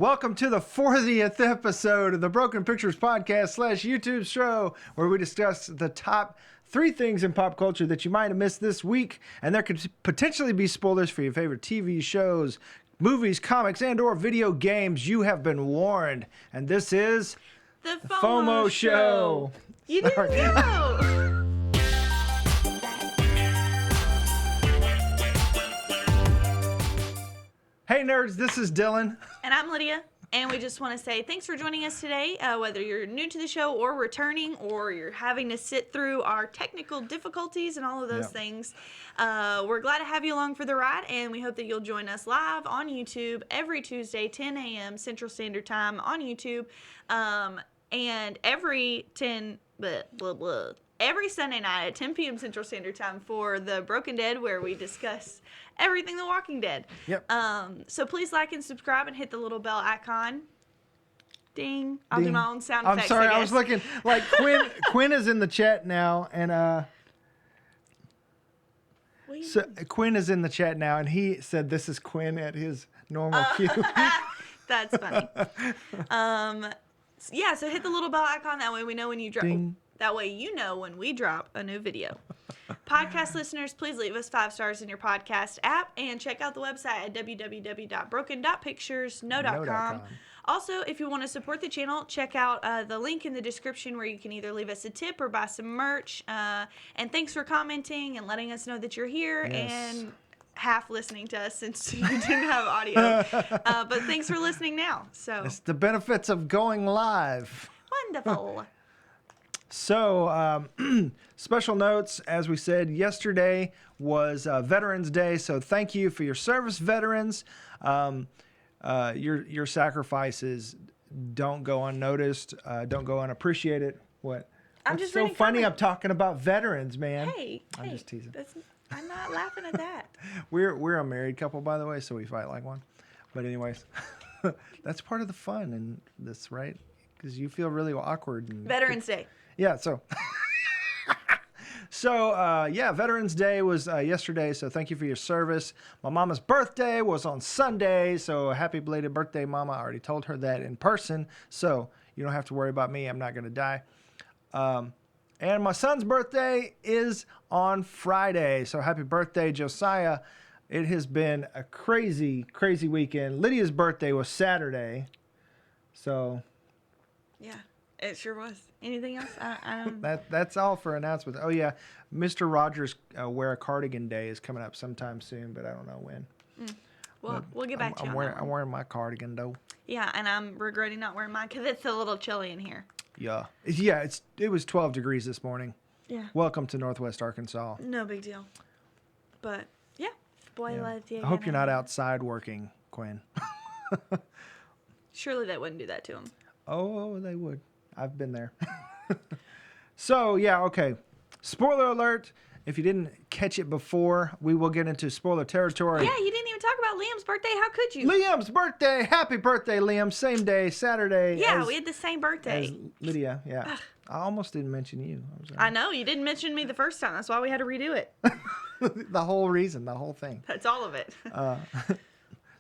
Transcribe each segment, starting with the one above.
Welcome to the 40th episode of the Broken Pictures Podcast / YouTube show, where we discuss the top 3 things in pop culture that you might have missed this week, and there could potentially be spoilers for your favorite TV shows, movies, comics, and or video games. You have been warned, and this is the FOMO Show. You didn't know. Hey nerds, this is Dylan. And I'm Lydia. And we just want to say thanks for joining us today. Whether you're new to the show or returning, or you're having to sit through our technical difficulties and all of those things, we're glad to have you along for the ride. And we hope that you'll join us live on YouTube every Tuesday, 10 a.m. Central Standard Time on YouTube. And every Sunday night at 10 p.m. Central Standard Time for The Broken Dead, where we discuss everything The Walking Dead. Yep. So please like and subscribe and hit the little bell icon. Ding. I'll do my own sound effects. I'm sorry, I was looking like Quinn is in the chat now, and so Quinn is in the chat now, and he said this is Quinn at his normal cue. That's funny. Yeah, so hit the little bell icon, that way we know when you drop. Ding. That way you know when we drop a new video. Podcast listeners, please leave us 5 stars in your podcast app and check out the website at www.broken.picturesno.com. Also, if you want to support the channel, check out the link in the description where you can either leave us a tip or buy some merch. And thanks for commenting and letting us know that you're here and half listening to us since you didn't have audio. But thanks for listening now. So it's the benefits of going live. Wonderful. So, special notes, as we said, yesterday was Veterans Day, so thank you for your service, veterans. Your sacrifices don't go unnoticed, don't go unappreciated. What's just so reading funny? comments. I'm talking about veterans, man. Hey, I'm just teasing. I'm not laughing at that. We're a married couple, by the way, so we fight like one. But anyways, that's part of the fun in this, right? Because you feel really awkward. Veterans Day. Yeah, so Veterans Day was yesterday, so thank you for your service. My mama's birthday was on Sunday, so happy belated birthday, Mama. I already told her that in person, so you don't have to worry about me. I'm not going to die. And my son's birthday is on Friday, so happy birthday, Josiah. It has been a crazy, crazy weekend. Lydia's birthday was Saturday, so... Yeah. It sure was. Anything else? I don't... That's all for announcements. Oh, yeah. Mr. Rogers' Wear a Cardigan Day is coming up sometime soon, but I don't know when. Well, we'll get back to you on that one. I'm wearing my cardigan, though. Yeah, and I'm regretting not wearing mine because it's a little chilly in here. Yeah. It was 12 degrees this morning. Yeah. Welcome to Northwest Arkansas. No big deal. But, yeah. I hope you're not outside working, Quinn. Surely they wouldn't do that to him. Oh, they would. I've been there. So, yeah, okay. Spoiler alert. If you didn't catch it before, we will get into spoiler territory. Yeah, you didn't even talk about Liam's birthday. How could you? Liam's birthday. Happy birthday, Liam. Same day, Saturday. Yeah, we had the same birthday. As Lydia, yeah. I almost didn't mention you. I know. You didn't mention me the first time. That's why we had to redo it. The whole reason, the whole thing. That's all of it.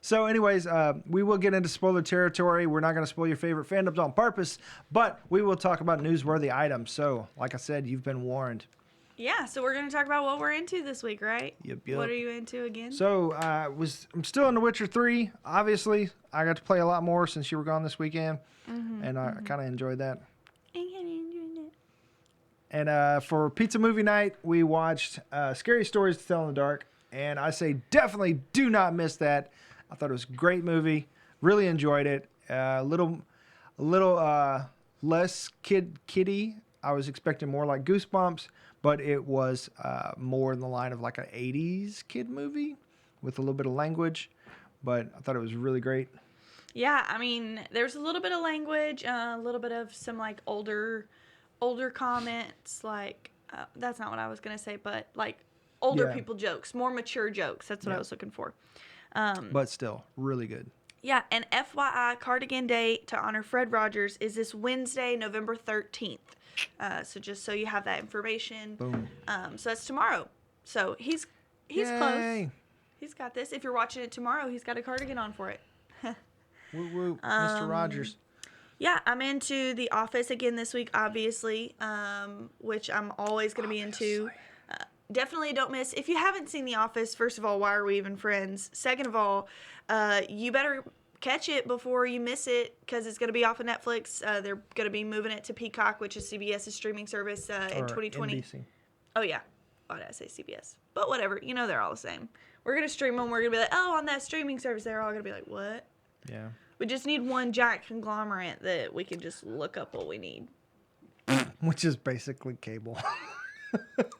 So anyways, we will get into spoiler territory. We're not going to spoil your favorite fandoms on purpose, but we will talk about newsworthy items. So, like I said, you've been warned. Yeah, so we're going to talk about what we're into this week, right? Yep. What are you into again? So, I'm still in The Witcher 3. Obviously, I got to play a lot more since you were gone this weekend, and I kind of enjoyed that. And for pizza movie night, we watched Scary Stories to Tell in the Dark, and I say definitely do not miss that. I thought it was a great movie. Really enjoyed it. A little less kiddie. I was expecting more like Goosebumps, but it was more in the line of like an 80s kid movie with a little bit of language. But I thought it was really great. Yeah, I mean, there's a little bit of language, a little bit of some like older comments. Like that's not what I was gonna say, but like older people jokes, more mature jokes. That's what I was looking for. But still, really good. Yeah, and FYI, Cardigan Day to honor Fred Rogers is this Wednesday, November 13th. So just so you have that information. Boom. So that's tomorrow. So he's Yay. close. He's got this. If you're watching it tomorrow, he's got a cardigan on for it. Woo woo, Mr. Rogers. Yeah, I'm into The Office again this week, obviously, which I'm always going to be into. Definitely don't miss. If you haven't seen The Office, first of all, why are we even friends? Second of all, you better catch it before you miss it because it's going to be off of Netflix. They're going to be moving it to Peacock, which is CBS's streaming service in 2020. NBC. Oh, yeah. Why did I say CBS? But whatever. You know they're all the same. We're going to stream them. We're going to be like, oh, on that streaming service. They're all going to be like, what? Yeah. We just need one giant conglomerate that we can just look up what we need. Which is basically cable.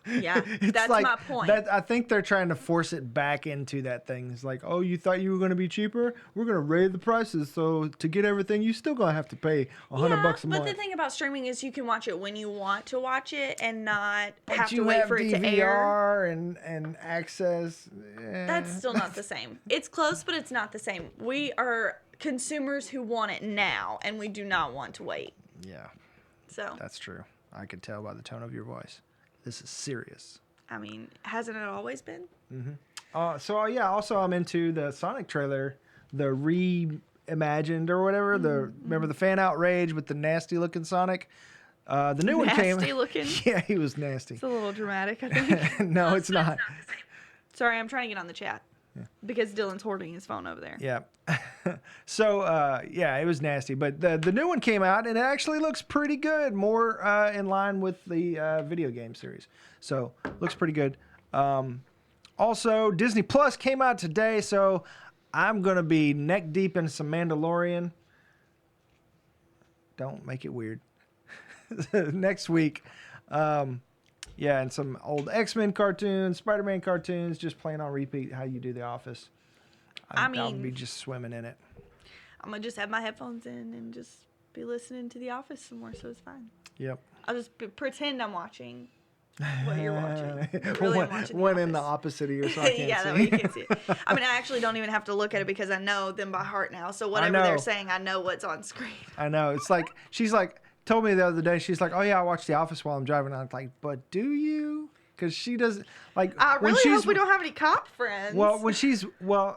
Yeah, that's like, my point. I think they're trying to force it back into that thing. It's like, oh, you thought you were going to be cheaper? We're going to raise the prices. So to get everything, you still going to have to pay $100 a month. But the thing about streaming is you can watch it when you want to watch it and not have to you wait have for it to DVR air. and access. That's still not the same. It's close, but it's not the same. We are consumers who want it now, and we do not want to wait. Yeah, So, that's true. I could tell by the tone of your voice. This is serious. I mean, hasn't it always been? Also I'm into the Sonic trailer, the reimagined or whatever. Remember the fan outrage with the nasty looking Sonic? The new one came. Nasty looking? Yeah, he was nasty. It's a little dramatic, I think. No, it's not. Sorry, I'm trying to get on the chat. Because Dylan's hoarding his phone over there. Yeah. So, it was nasty. But the new one came out, and it actually looks pretty good. More in line with the video game series. So, looks pretty good. Also, Disney Plus came out today, so I'm going to be neck deep in some Mandalorian. Don't make it weird. Next week. And some old X-Men cartoons, Spider-Man cartoons, just playing on repeat how you do The Office. I'll be just swimming in it. I'm going to just have my headphones in and just be listening to The Office some more, so it's fine. Yep. I'll just pretend I'm watching what you're watching. Really, I'm watching one in the opposite of you, so I can't see. Yeah, that way you can't see it. I mean, I actually don't even have to look at it because I know them by heart now. So whatever they're saying, I know what's on screen. I know. It's like, she's like, told me the other day, she's like, oh yeah, I watch The Office while I'm driving. I'm like, but do you? Because she doesn't, like, I really hope we don't have any cop friends. Well,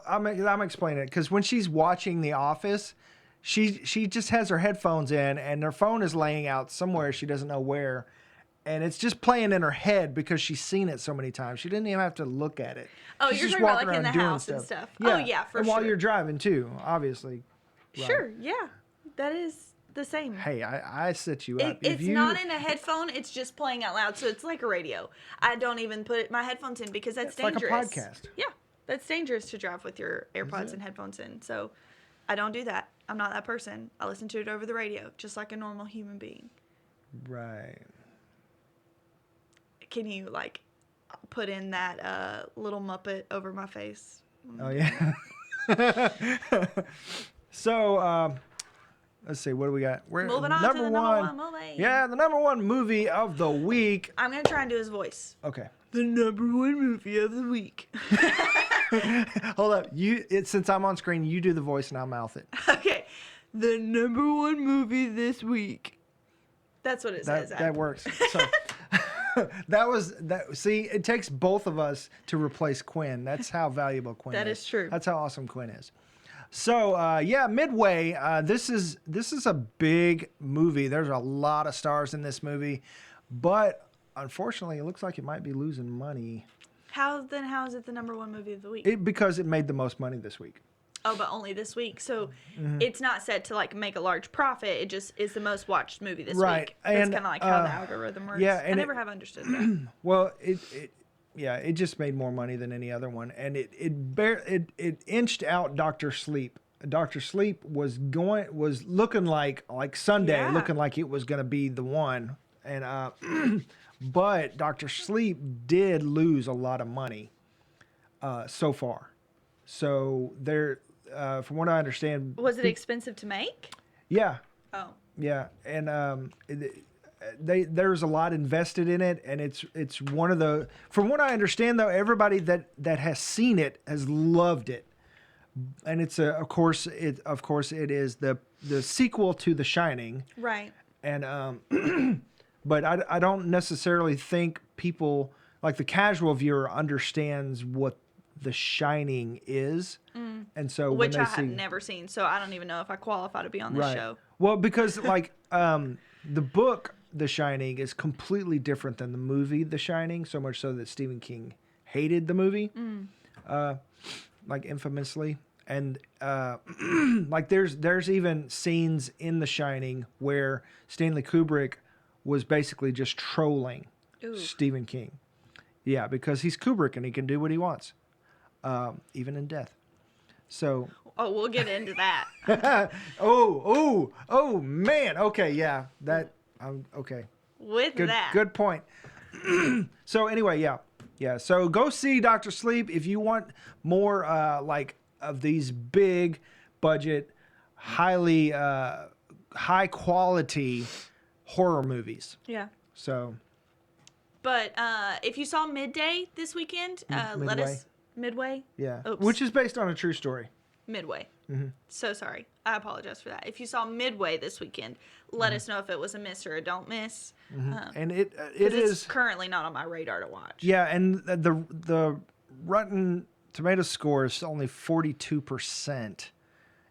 I'm explaining it. Because when she's watching The Office, she just has her headphones in and her phone is laying out somewhere, she doesn't know where. And it's just playing in her head because she's seen it so many times. She didn't even have to look at it. Oh, She's you're just talking about walking like in the around house doing and stuff. Yeah. Oh, yeah, for and sure. while you're driving, too, obviously. Right. Sure, yeah. That is the same. Hey, I set you up. It's not in a headphone. It's just playing out loud. So it's like a radio. I don't even put my headphones in because that's dangerous. Like a podcast. Yeah, that's dangerous to drive with your AirPods and headphones in. So I don't do that. I'm not that person. I listen to it over the radio, just like a normal human being. Right. Can you, like, put in that little Muppet over my face? Oh, yeah. So, let's see. What do we got? We're moving on to the number one movie. Yeah, the number one movie of the week. I'm going to try and do his voice. Okay. The number one movie of the week. Hold up. Since I'm on screen, you do the voice and I'll mouth it. Okay. The number one movie this week. That's what it says. That works. So, See, it takes both of us to replace Quinn. That's how valuable Quinn is. That is true. That's how awesome Quinn is. So, Midway. This is a big movie. There's a lot of stars in this movie, but unfortunately, it looks like it might be losing money. How is it the number one movie of the week? Because it made the most money this week. Oh, but only this week. So it's not set to like make a large profit. It just is the most watched movie this week. That's kind of like how the algorithm works. Yeah, and I never have understood that. Well, it just made more money than any other one, and it inched out Dr. Sleep. Dr. Sleep was looking like Sunday, looking like it was going to be the one, and but Dr. Sleep did lose a lot of money so far. So there, from what I understand, Was it expensive to make? Yeah. Oh. Yeah, and there's a lot invested in it, and it's one of the. From what I understand, though, everybody that has seen it has loved it, and it's of course it is the sequel to The Shining. Right. And but I don't necessarily think people like the casual viewer understands what The Shining is. And so when Which they I see, have never seen, so I don't even know if I qualify to be on this show. Well, because like the book The Shining is completely different than the movie The Shining, so much so that Stephen King hated the movie, like infamously. And like there's even scenes in The Shining where Stanley Kubrick was basically just trolling Stephen King. Yeah, because he's Kubrick and he can do what he wants, even in death. So. Oh, we'll get into that. oh man. Okay, yeah. Okay. With that. Good point. So anyway, yeah. So go see Dr. Sleep if you want more like of these big budget, highly high quality horror movies. Yeah. So. But if you saw Midday this weekend, let us Midway. Yeah. Oops. Which is based on a true story. Midway. So sorry. I apologize for that. If you saw Midway this weekend, let us know if it was a miss or a don't miss. And it is it's currently not on my radar to watch. Yeah, and the Rotten Tomatoes score is only 42%,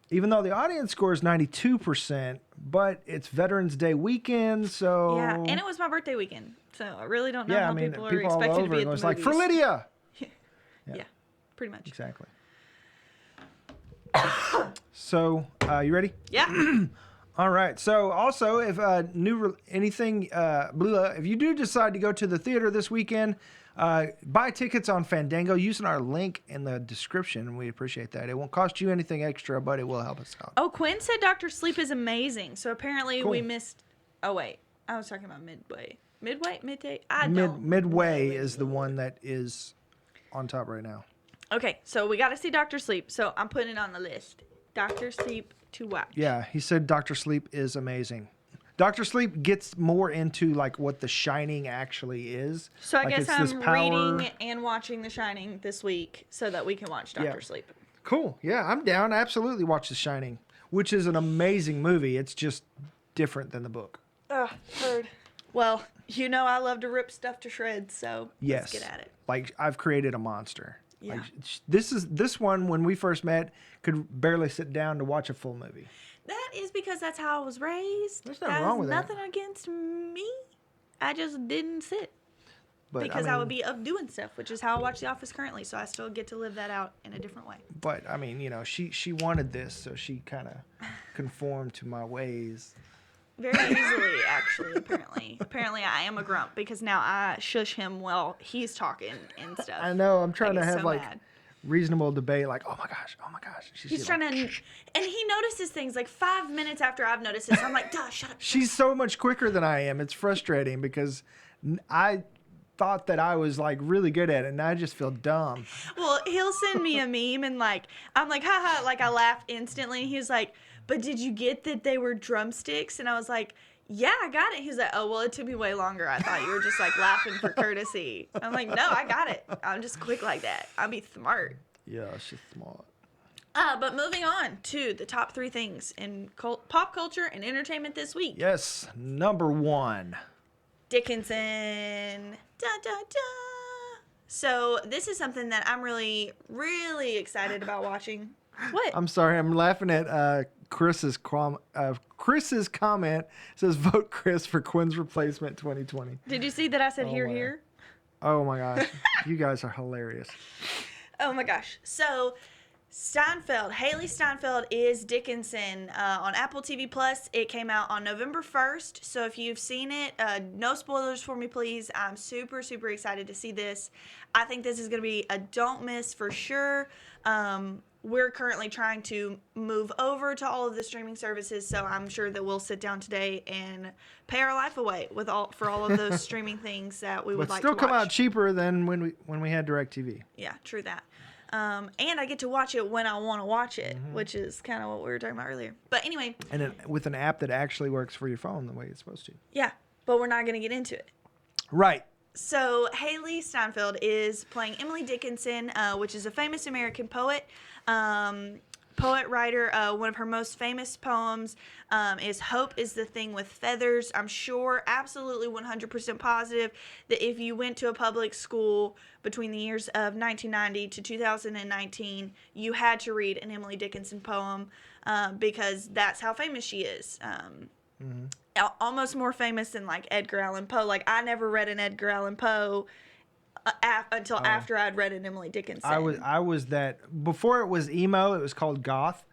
even though the audience score is 92%. But it's Veterans Day weekend, so yeah, and it was my birthday weekend, so I really don't know how people are all expected to over be at it the was movies. like for Lydia. Yeah, pretty much. Exactly. So, you ready? Yeah. All right. So, also, if if you do decide to go to the theater this weekend, buy tickets on Fandango using our link in the description. We appreciate that. It won't cost you anything extra, but it will help us out. Oh, Quinn said Dr. Sleep is amazing. So apparently Cool. we missed. Oh wait, I was talking about Midway. Midday. Midway is the one that is on top right now. Okay, so we got to see Dr. Sleep. So I'm putting it on the list. Dr. Sleep to watch. Yeah, he said Dr. Sleep is amazing. Dr. Sleep gets more into like what The Shining actually is. So I like guess I'm reading and watching The Shining this week so that we can watch Dr. Sleep. Cool. Yeah, I'm down. Absolutely watch The Shining, which is an amazing movie. It's just different than the book. Heard. Well, you know I love to rip stuff to shreds, so let's get at it. Like I've created a monster. Yeah. Like, this one when we first met could barely sit down to watch a full movie. That is because that's how I was raised. There's nothing wrong with that. Nothing against me. I just didn't sit. But, because I would be up doing stuff, which is how I watch The Office currently. So I still get to live that out in a different way. But I mean, you know, she wanted this, so she kind of conformed to my ways. Very easily, actually, apparently. Apparently, I am a grump because now I shush him while he's talking and stuff. I know. I'm trying to have so like mad. reasonable debate. Like, oh my gosh. He's trying to, and he notices things like 5 minutes after I've noticed this. I'm like, duh, shut up. She's so much quicker than I am. It's frustrating because I thought that I was like really good at it, and I just feel dumb. Well, he'll send me a meme, and like I'm like, haha, like I laugh instantly. And he's like, but did you get that they were drumsticks? And I was like, yeah, I got it. He's like, oh, well, it took me way longer. I thought you were just like laughing for courtesy. I'm like, no, I got it. I'm just quick like that. I'll be smart. Yeah, she's smart. But moving on to the top 3 things in pop culture and entertainment this week. Yes, number 1. Dickinson. Da, da, da. So this is something that I'm really, really excited about watching. What? I'm sorry, I'm laughing at Chris's comment. It says vote Chris for Quinn's replacement 2020. Did you see that I said wow. here? Oh my gosh, you guys are hilarious. Oh my gosh. So Hailee Steinfeld Is Dickinson on Apple TV Plus. It came out on November 1st. So if you've seen it, no spoilers for me, please. I'm super, super excited to see this. I think this is going to be a don't miss for sure. We're currently trying to move over to all of the streaming services, so I'm sure that we'll sit down today and pay our life away for all of those streaming things that we would like to watch. But still come out cheaper than when we had DirecTV. Yeah, true that. And I get to watch it when I want to watch it, which is kind of what we were talking about earlier. But anyway. And with an app that actually works for your phone the way it's supposed to. Yeah, but we're not going to get into it. Right. So Hailee Steinfeld is playing Emily Dickinson, which is a famous American poet. poet writer. One of her most famous poems is "Hope is the Thing with Feathers." I'm sure, absolutely 100% positive, that if you went to a public school between the years of 1990 to 2019, you had to read an Emily Dickinson poem because that's how famous she is. Almost more famous than like Edgar Allan Poe. Like, I never read an Edgar Allan Poe until after I'd read an Emily Dickinson. I was that before it was emo. It was called goth,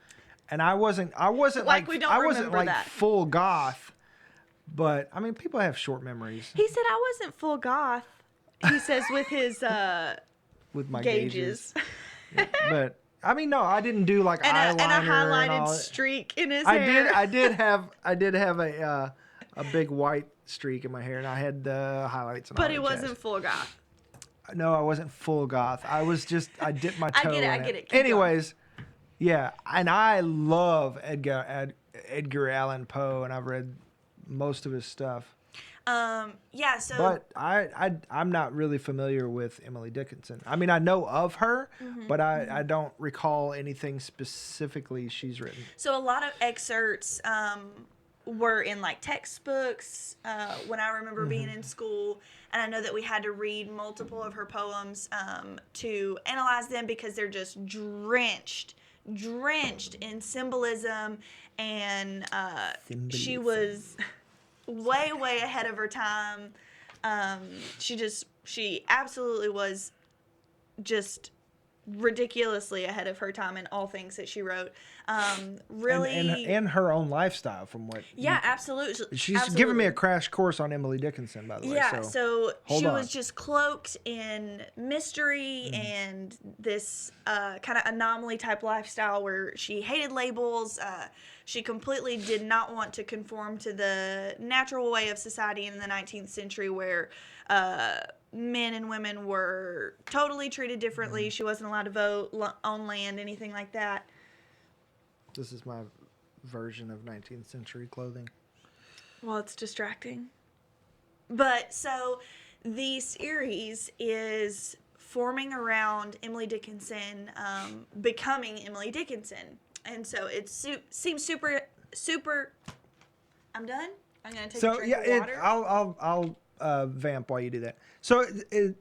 and I wasn't like we don't I wasn't remember like that. full goth. But I mean, people have short memories. He said I wasn't full goth. He says with his With my gauges. Yeah, but I mean, no, I didn't do like eyeliner and a highlighted and all. streak in his hair. I did have a big white streak in my hair, and I had the highlights. And But all it that wasn't jazz. full goth. No, I wasn't full goth. I was just I dipped my toe. I in get it. Keep Anyways, yeah, and I love Edgar Allan Poe, and I've read most of his stuff. Yeah, so But I'm not really familiar with Emily Dickinson. I mean, I know of her, but I don't recall anything specifically she's written. So a lot of excerpts were in like textbooks when I remember being in school, and I know that we had to read multiple of her poems to analyze them because they're just drenched in symbolism, and she was way ahead of her time. She absolutely was just ridiculously ahead of her time in all things that she wrote. Really, and her own lifestyle, from what absolutely. she's given me a crash course on Emily Dickinson, by the way. Yeah, so she on. was just cloaked in mystery and this kind of anomaly type lifestyle where she hated labels. She completely did not want to conform to the natural way of society in the 19th century where men and women were totally treated differently. She wasn't allowed to vote, own land, anything like that. This is my version of 19th century clothing. Well, it's distracting. But so the series is forming around Emily Dickinson becoming Emily Dickinson. And so it seems super. I'm done. I'm gonna take a drink of water. I'll vamp while you do that. So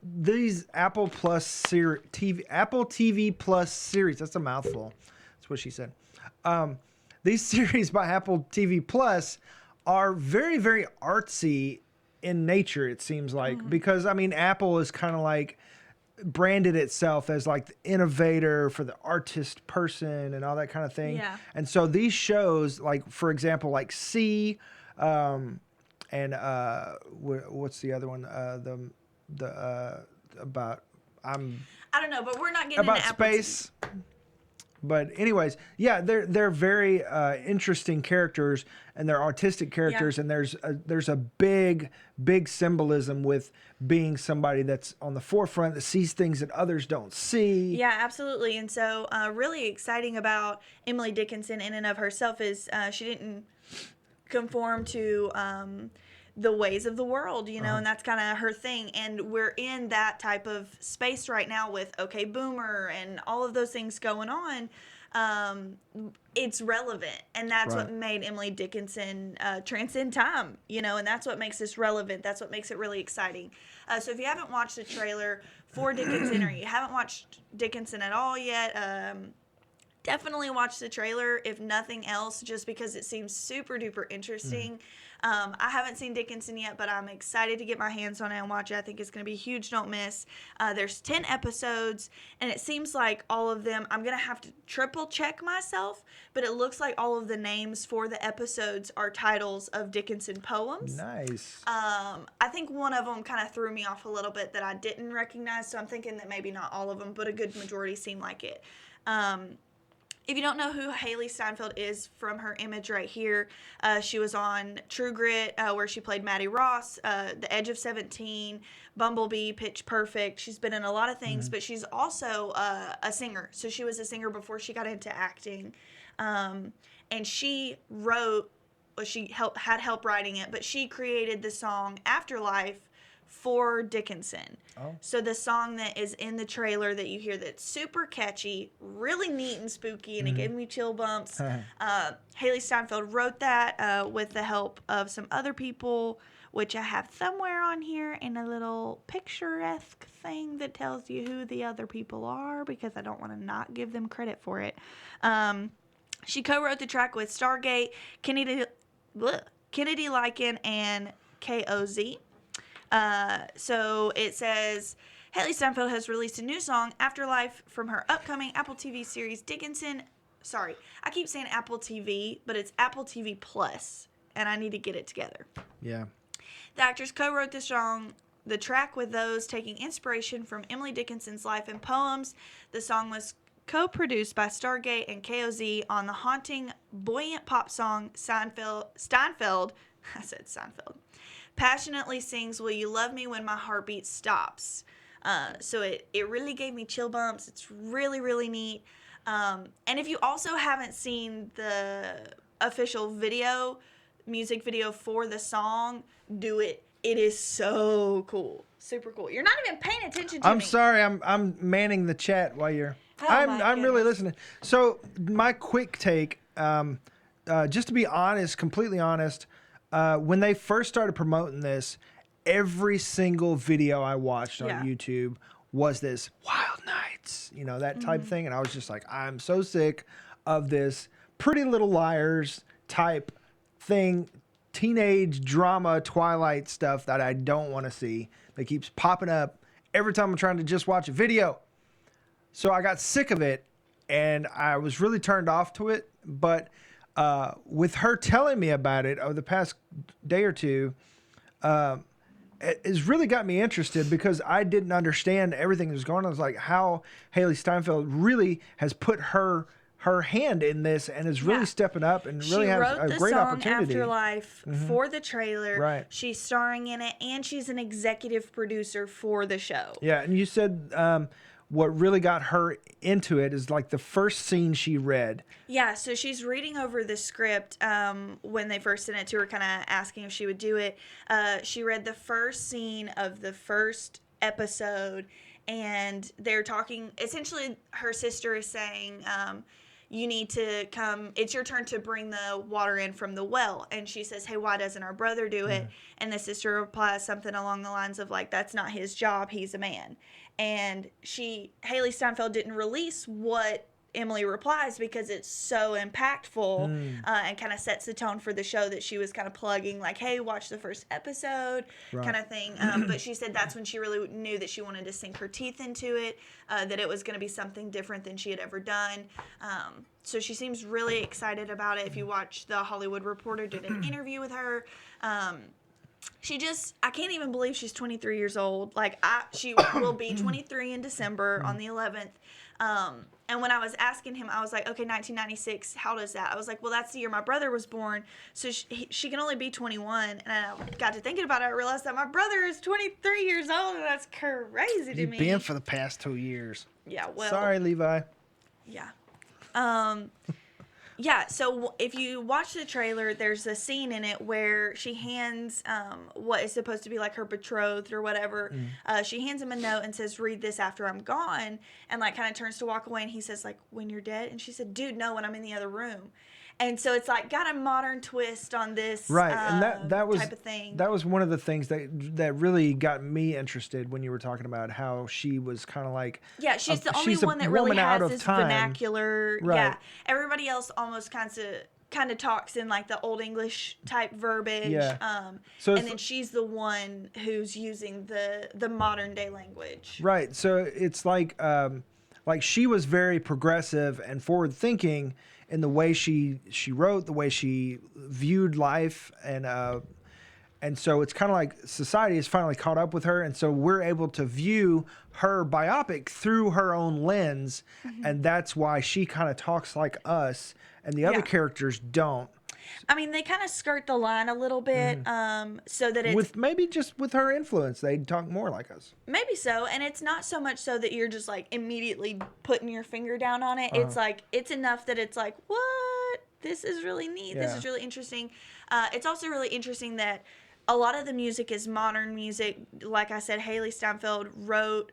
these Apple TV Plus series. That's a mouthful. That's what she said. These series by Apple TV Plus are very, very artsy in nature. It seems like because I mean, Apple is kind of like branded itself as like the innovator for the artist person and all that kind of thing. Yeah. And so these shows, like for example, like C, and what's the other one? The about I don't know, but we're not getting about into Apple space. But anyways, yeah, they're very interesting characters, and they're artistic characters, and there's a big symbolism with being somebody that's on the forefront that sees things that others don't see. Yeah, absolutely. And so really exciting about Emily Dickinson in and of herself is she didn't conform to the ways of the world, you know, and that's kind of her thing. And we're in that type of space right now with OK Boomer and all of those things going on. It's relevant, and that's what made Emily Dickinson transcend time, you know, and that's what makes this relevant. That's what makes it really exciting. So if you haven't watched the trailer for Dickinson, or you haven't watched Dickinson at all yet, definitely watch the trailer, if nothing else, just because it seems super duper interesting. I haven't seen Dickinson yet, but I'm excited to get my hands on it and watch it. I think it's going to be huge. Don't miss. There's 10 episodes, and it seems like all of them, I'm going to have to triple check myself, but it looks like all of the names for the episodes are titles of Dickinson poems. Nice. I think one of them kind of threw me off a little bit that I didn't recognize, so I'm thinking that maybe not all of them, but a good majority seem like it. If you don't know who Hailee Steinfeld is from her image right here, she was on True Grit, where she played Maddie Ross, The Edge of 17, Bumblebee, Pitch Perfect. She's been in a lot of things, but she's also a singer. So she was a singer before she got into acting. And she wrote, well, she had help writing it, but she created the song Afterlife for Dickinson. Oh. So the song that is in the trailer that you hear that's super catchy, really neat and spooky, and it gave me chill bumps. Hailee Steinfeld wrote that with the help of some other people, which I have somewhere on here in a little picturesque thing that tells you who the other people are, because I don't want to not give them credit for it. She co-wrote the track with Stargate, Kennedy Lycan, and KOZ. So it says, Hailee Steinfeld has released a new song, Afterlife, from her upcoming Apple TV series Dickinson. Sorry, I keep saying Apple TV, but it's Apple TV Plus, and I need to get it together. Yeah. The actress co-wrote the track with those taking inspiration from Emily Dickinson's life and poems. The song was co-produced by Stargate and KOZ on the haunting, buoyant pop song Steinfeld. I said Seinfeld. Passionately sings, "Will you love me when my heartbeat stops?" So it really gave me chill bumps. It's really, really neat. And if you also haven't seen the official music video for the song, do it. It is so cool. Super cool. You're not even paying attention to me. I'm sorry. I'm manning the chat while you're... Oh, I'm really listening. So my quick take, just to be honest, completely honest, when they first started promoting this, every single video I watched on YouTube was this Wild Nights, that type thing. And I was just like, I'm so sick of this Pretty Little Liars type thing, teenage drama, Twilight stuff that I don't want to see. That keeps popping up every time I'm trying to just watch a video. So I got sick of it, and I was really turned off to it. But with her telling me about it over the past day or two, it has really got me interested, because I didn't understand everything that was going on. I was like, how Hailee Steinfeld really has put her hand in this and is really stepping up and really has a great opportunity. She wrote the song Afterlife for the trailer. Right. She's starring in it, and she's an executive producer for the show. Yeah, and you said what really got her into it is like the first scene she read. Yeah, so she's reading over the script when they first sent it to her, kind of asking if she would do it. She read the first scene of the first episode, and they're talking. Essentially, her sister is saying, you need to come, it's your turn to bring the water in from the well. And she says, hey, why doesn't our brother do it? And the sister replies something along the lines of like, that's not his job, he's a man. And Hailee Steinfeld didn't release what Emily replies, because it's so impactful and kind of sets the tone for the show, that she was kind of plugging like, hey, watch the first episode kind of thing. But she said that's when she really knew that she wanted to sink her teeth into it, that it was going to be something different than she had ever done. So she seems really excited about it. If you watch The Hollywood Reporter did an interview with her, I can't even believe she's 23 years old. Like, she will be 23 in December on the 11th. And when I was asking him, I was like, okay, 1996, how does that? I was like, well, that's the year my brother was born, so she can only be 21. And I got to thinking about it, I realized that my brother is 23 years old, and that's crazy to me. You've been for the past 2 years. Yeah, well. Sorry, Levi. Yeah. Yeah, so if you watch the trailer, there's a scene in it where she hands what is supposed to be like her betrothed or whatever. She hands him a note and says, read this after I'm gone, and like kind of turns to walk away, and he says like, when you're dead? And she said, dude, no, when I'm in the other room. And so it's like got a modern twist on this and that was type of thing. That was one of the things that really got me interested when you were talking about how she was kind of like, she's the only one that really has this vernacular. Right. Yeah, everybody else almost kind of talks in like the old English type verbiage. Yeah. And then she's the one who's using the modern day language. Right. So it's like she was very progressive and forward thinking in the way she wrote, the way she viewed life, and so it's kind of like society has finally caught up with her, and so we're able to view her biopic through her own lens, and that's why she kind of talks like us, and the other characters don't. I mean, they kind of skirt the line a little bit, so that it's... Maybe just with her influence, they talk more like us. Maybe so, and it's not so much so that you're just, like, immediately putting your finger down on it. It's, like, it's enough that it's like, what? This is really neat. Yeah. This is really interesting. It's also really interesting that a lot of the music is modern music. Like I said, Hailee Steinfeld wrote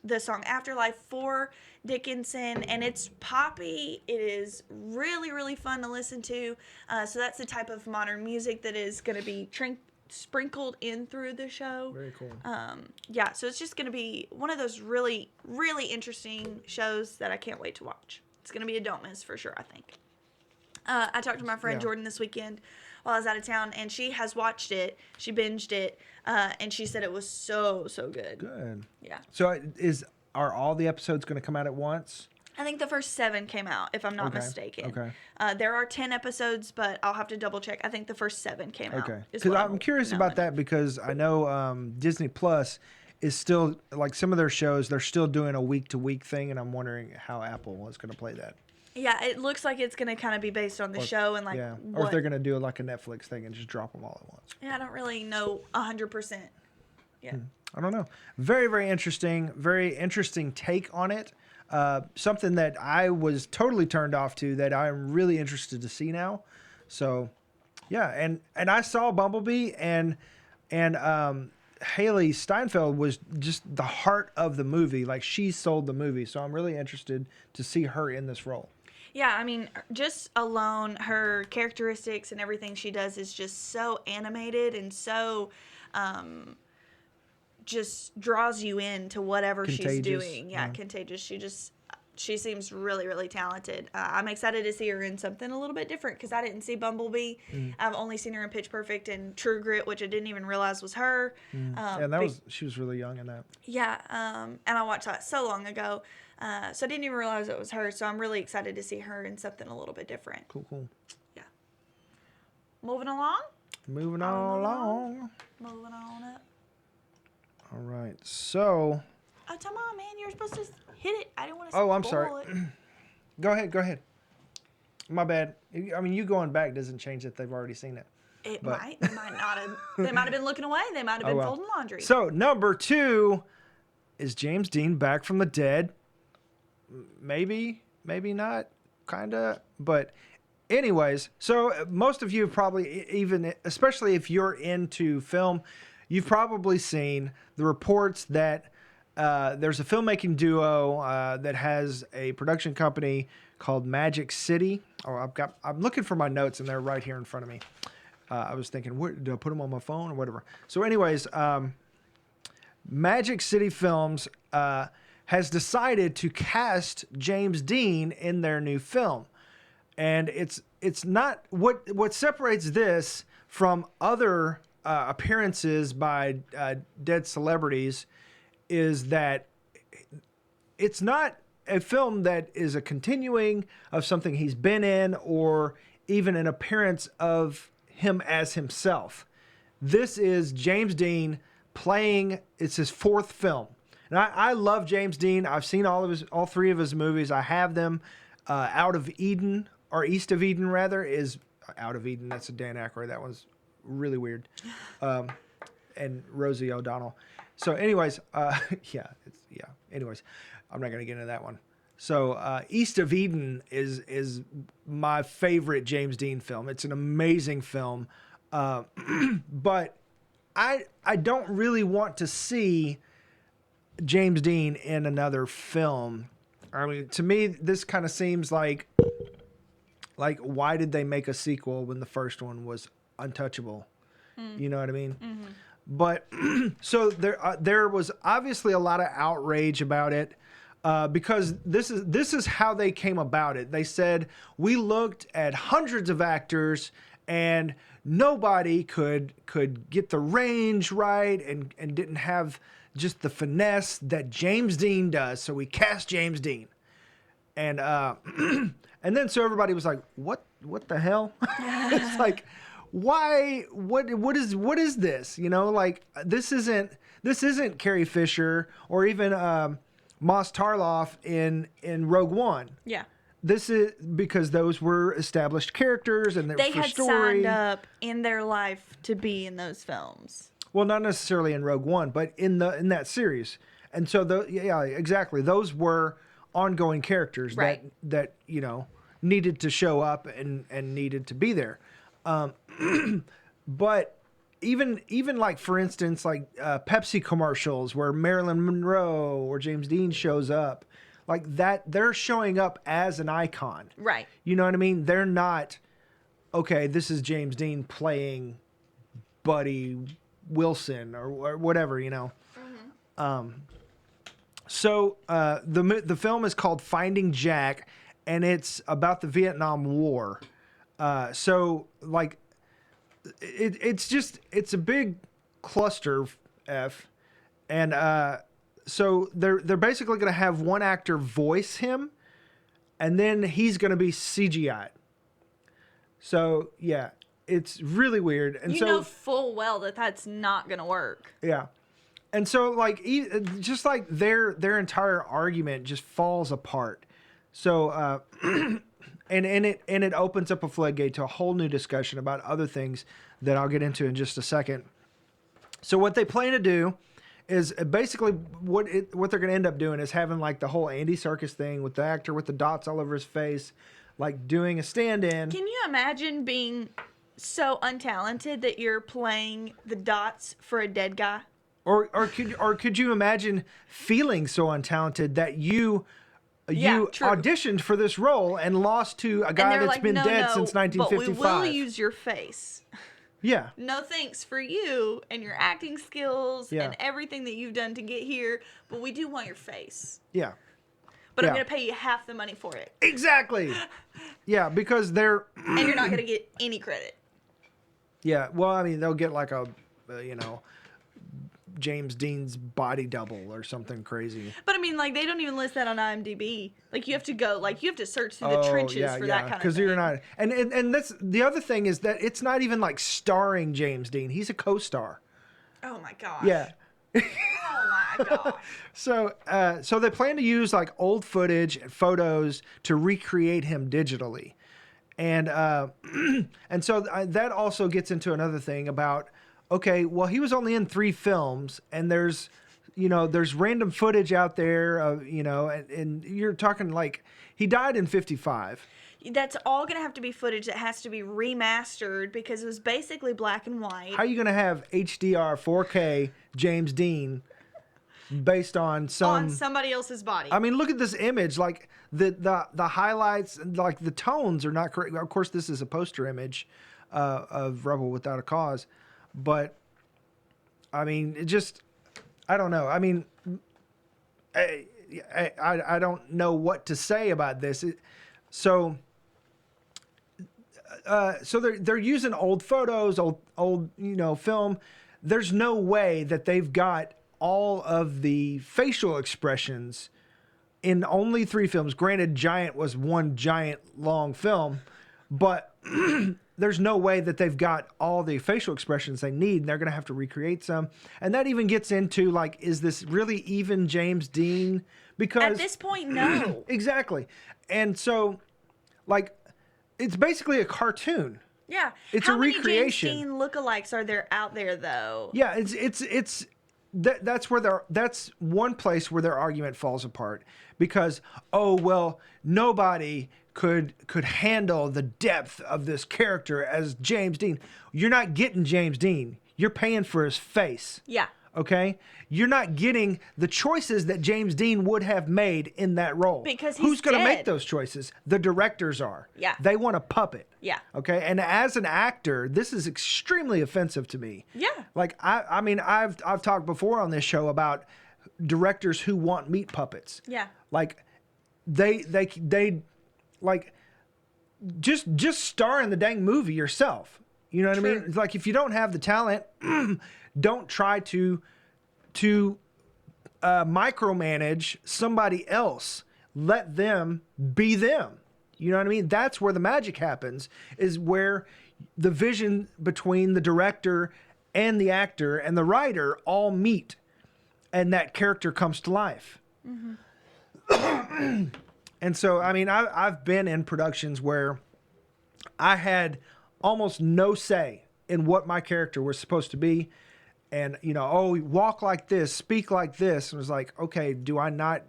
the song Afterlife for Dickinson, and it's poppy. It is really, really fun to listen to. So that's the type of modern music that is going to be sprinkled in through the show. Very cool. Yeah, so it's just going to be one of those really, really interesting shows that I can't wait to watch. It's going to be a don't miss for sure, I think. I talked to my friend Jordan this weekend while I was out of town, and she has watched it. She binged it, and she said it was so good. Good. Yeah. So are all the episodes going to come out at once? I think the first 7 came out, if I'm not mistaken. Okay. There are 10 episodes, but I'll have to double check. I think the first 7 came out. Okay. Because I'm curious about that, because I know Disney Plus is still, like, some of their shows, they're still doing a week-to-week thing, and I'm wondering how Apple is going to play that. Yeah, it looks like it's going to kind of be based on the show and, like, or if they're going to do like a Netflix thing and just drop them all at once. Yeah, I don't really know 100%. Yeah. I don't know. Very, very interesting take on it. Something that I was totally turned off to that I'm really interested to see now. So, yeah, and I saw Bumblebee, and Hailee Steinfeld was just the heart of the movie. Like, she sold the movie. So I'm really interested to see her in this role. Yeah, I mean, just alone, her characteristics and everything she does is just so animated and so just draws you into whatever she's doing. Yeah, contagious. She seems really, really talented. I'm excited to see her in something a little bit different, because I didn't see Bumblebee. I've only seen her in Pitch Perfect and True Grit, which I didn't even realize was her. And she was really young in that. Yeah, and I watched that so long ago, so I didn't even realize it was her. So I'm really excited to see her in something a little bit different. Cool. Yeah. Moving along. Moving on along. Moving on up. All right, so. Oh, come on, man! You're supposed to hit it. I didn't want to. Oh, I'm sorry. Go ahead. My bad. I mean, you going back doesn't change that they've already seen it. It might. They might not have. They might have been looking away. They might have been folding laundry. So number 2 is James Dean back from the dead. Maybe not. Kinda. But anyways, so most of you have probably, even especially if you're into film, you've probably seen the reports that there's a filmmaking duo that has a production company called Magic City. I'm looking for my notes, and they're right here in front of me. I was thinking, did I put them on my phone or whatever? So anyways, Magic City Films has decided to cast James Dean in their new film. And it's not what separates this from other appearances by dead celebrities is that it's not a film that is a continuing of something he's been in, or even an appearance of him as himself. This is James Dean playing, it's his 4th film. And I love James Dean. I've seen all 3 of his movies. I have them. Out of Eden, or East of Eden rather, is Out of Eden. That's a Dan Aykroyd. That one's really weird. And Rosie O'Donnell. So anyways, anyways, I'm not going to get into that one. So East of Eden is my favorite James Dean film. It's an amazing film. But I don't really want to see James Dean in another film. I mean, to me, this kind of seems like why did they make a sequel when the first one was untouchable? You know what I mean? Mm-hmm. But so there was obviously a lot of outrage about it because this is how they came about it. They said, we looked at hundreds of actors and nobody could get the range right and didn't have just the finesse that James Dean does. So we cast James Dean. And and then so everybody was like, what the hell? It's like, why? What is this? You know, like this isn't Carrie Fisher or even Mos Tarloff in Rogue One. Yeah. This is because those were established characters and they had signed up in their life to be in those films. Well, not necessarily in Rogue One, but in that series. And so yeah, exactly. Those were ongoing characters right. that you know needed to show up and needed to be there. But even like, for instance, like Pepsi commercials where Marilyn Monroe or James Dean shows up, like that, they're showing up as an icon. Right. You know what I mean? They're not, okay, this is James Dean playing Buddy Wilson or whatever, you know. So the film is called Finding Jack, and it's about the Vietnam War. So like it's a big cluster F, and so they're basically going to have one actor voice him, and then he's going to be CGI. So yeah, it's really weird. And you know full well that that's not going to work. Yeah. And so, like, just like their entire argument just falls apart. So, and it opens up a floodgate to a whole new discussion about other things that I'll get into in just a second. So, what they plan to do is basically what they're going to end up doing is having like the whole Andy Serkis thing with the actor with the dots all over his face, like doing a stand-in. Can you imagine being so untalented that you're playing the dots for a dead guy? Or could you imagine feeling so untalented that you auditioned for this role and lost to a guy that's like, been dead since 1955? But we will use your face. Yeah. No thanks for you and your acting skills and everything that you've done to get here, but we do want your face. Yeah. But I'm going to pay you half the money for it. Exactly. Yeah, because they're... and you're not going to get any credit. Yeah, well, I mean, they'll get like a, James Dean's body double or something crazy. But I mean, like, they don't even list that on IMDb. Like, you have to go, like, you have to search through the trenches for that kind of thing. Because you're not, and that's the other thing is that it's not even like starring James Dean. He's a co-star. Oh my gosh. Yeah. Oh my gosh. So they plan to use like old footage and photos to recreate him digitally, and so that also gets into another thing about. Okay, well, he was only in 3 films, and there's random footage out there, and you're talking like he died in 55. That's all going to have to be footage that has to be remastered because it was basically black and white. How are you going to have HDR 4K James Dean based on somebody else's body? I mean, look at this image. Like the highlights, like the tones are not correct. Of course, this is a poster image of Rebel Without a Cause. But, I mean, I don't know. I mean, I don't know what to say about this. So they're using old photos, old film. There's no way that they've got all of the facial expressions in only 3 films. Granted, Giant was one giant long film, but there's no way that they've got all the facial expressions they need. And they're going to have to recreate some. And that even gets into like, is this really even James Dean? Because at this point, no. Exactly. And so like, it's basically a cartoon. Yeah. It's a recreation. How many James Dean lookalikes are there out there though? Yeah. That's one place where their argument falls apart because, oh, well, nobody could handle the depth of this character as James Dean. You're not getting James Dean. You're paying for his face. Yeah. Okay? You're not getting the choices that James Dean would have made in that role. Because he's Who's going to dead. make those choices? The directors are. Yeah. They want a puppet. Yeah. Okay? And as an actor, this is extremely offensive to me. Yeah. Like, I mean, I've talked before on this show about directors who want meat puppets. Yeah. Like, they like, just star in the dang movie yourself. You know what I mean? It's like, if you don't have the talent, don't try to micromanage somebody else. Let them be them. You know what I mean? That's where the magic happens, is where the vision between the director and the actor and the writer all meet, and that character comes to life. Mm-hmm. And so, I mean, I've been in productions where I had almost no say in what my character was supposed to be. And, walk like this, speak like this. And it was like, okay, do I not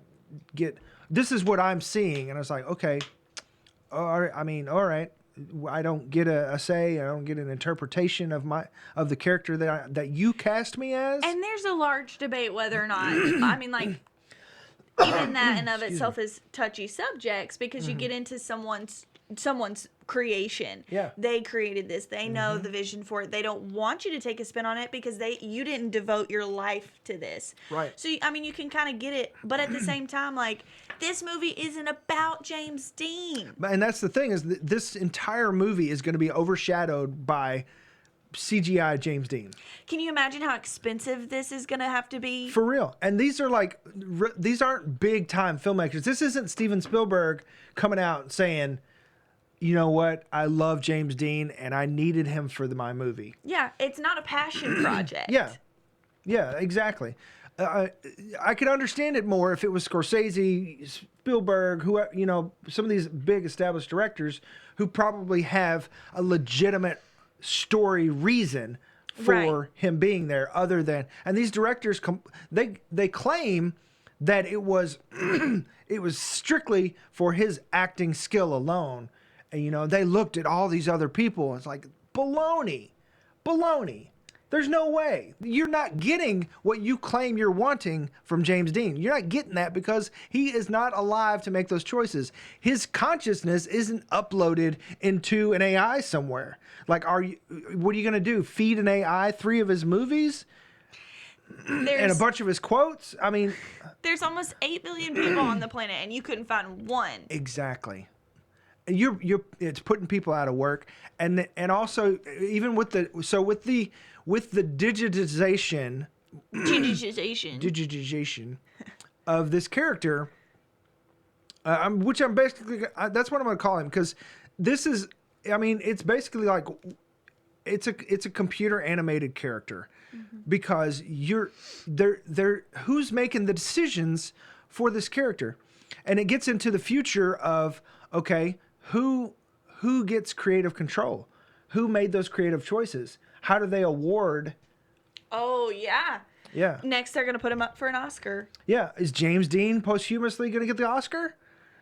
get, this is what I'm seeing. And I was like, okay, all right. I mean, all right. I don't get a say. I don't get an interpretation of the character that you cast me as. And there's a large debate whether or not, I mean, like, even that in of itself is touchy subjects, because you get into someone's creation. Yeah. They created this. They know the vision for it. They don't want you to take a spin on it because you didn't devote your life to this. Right. So, I mean, you can kind of get it, but at the same time, like, this movie isn't about James Dean. And that's the thing, is that this entire movie is going to be overshadowed by CGI James Dean. Can you imagine how expensive this is going to have to be? For real. And these aren't big time filmmakers. This isn't Steven Spielberg coming out and saying, you know what, I love James Dean and I needed him for my movie. Yeah, it's not a passion project. Yeah, exactly. I could understand it more if it was Scorsese, Spielberg, who, you know, some of these big established directors who probably have a legitimate story reason for him being there, other than, and these directors they claim that it was it was strictly for his acting skill alone. And, you know, they looked at all these other people. It's like, baloney. There's no way. You're not getting what you claim you're wanting from James Dean. You're not getting that because he is not alive to make those choices. His consciousness isn't uploaded into an AI somewhere. Like, what are you going to do? Feed an AI 3 of his movies? And a bunch of his quotes? I mean, there's almost 8 billion people on the planet and you couldn't find one. Exactly. It's putting people out of work, and also even with the digitization of this character, which I'm basically, that's what I'm going to call him, because this is, I mean, it's basically like it's a computer animated character, because who's making the decisions for this character, and it gets into the future of, okay, who gets creative control? Who made those creative choices? How do they award? Oh, yeah. Yeah. Next, they're going to put him up for an Oscar. Yeah. Is James Dean posthumously going to get the Oscar?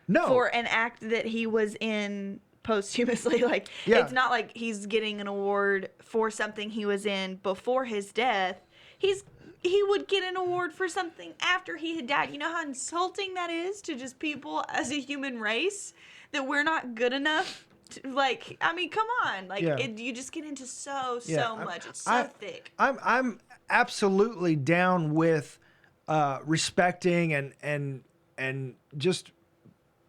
No. For an act that he was in posthumously. Like, it's not like he's getting an award for something he was in before his death. He would get an award for something after he had died. You know how insulting that is to just people as a human race? That we're not good enough to, like, I mean, come on. Like, you just get into so much. It's so thick. I'm absolutely down with respecting and just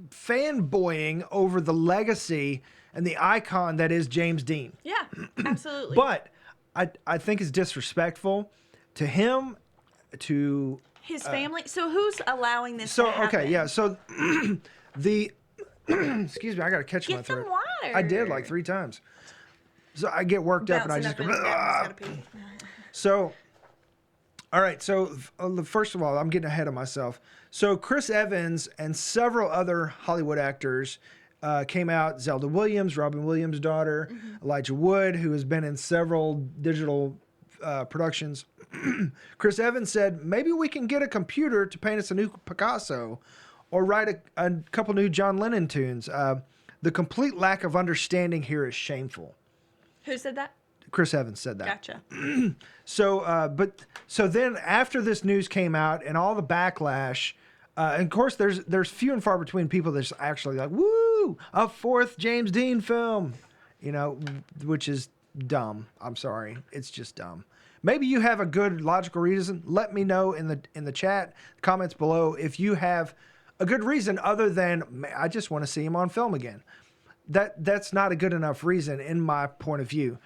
fanboying over the legacy and the icon that is James Dean. Yeah, absolutely. But I think it's disrespectful to him, to his family. So who's allowing this to happen? Okay, yeah. So the excuse me, I gotta catch my throat. Get some water. I did like 3 times. So I get worked up and I just go. So, all right. So first of all, I'm getting ahead of myself. So Chris Evans and several other Hollywood actors came out. Zelda Williams, Robin Williams' daughter, Elijah Wood, who has been in several digital productions. Chris Evans said, maybe we can get a computer to paint us a new Picasso, or write a couple new John Lennon tunes. The complete lack of understanding here is shameful. Who said that? Chris Evans said that. Gotcha. So then after this news came out and all the backlash, and of course there's few and far between people that's actually like, woo, a 4th James Dean film, you know, which is dumb. I'm sorry. It's just dumb. Maybe you have a good logical reason. Let me know in the chat comments below if you have a good reason other than I just want to see him on film again. That's not a good enough reason in my point of view.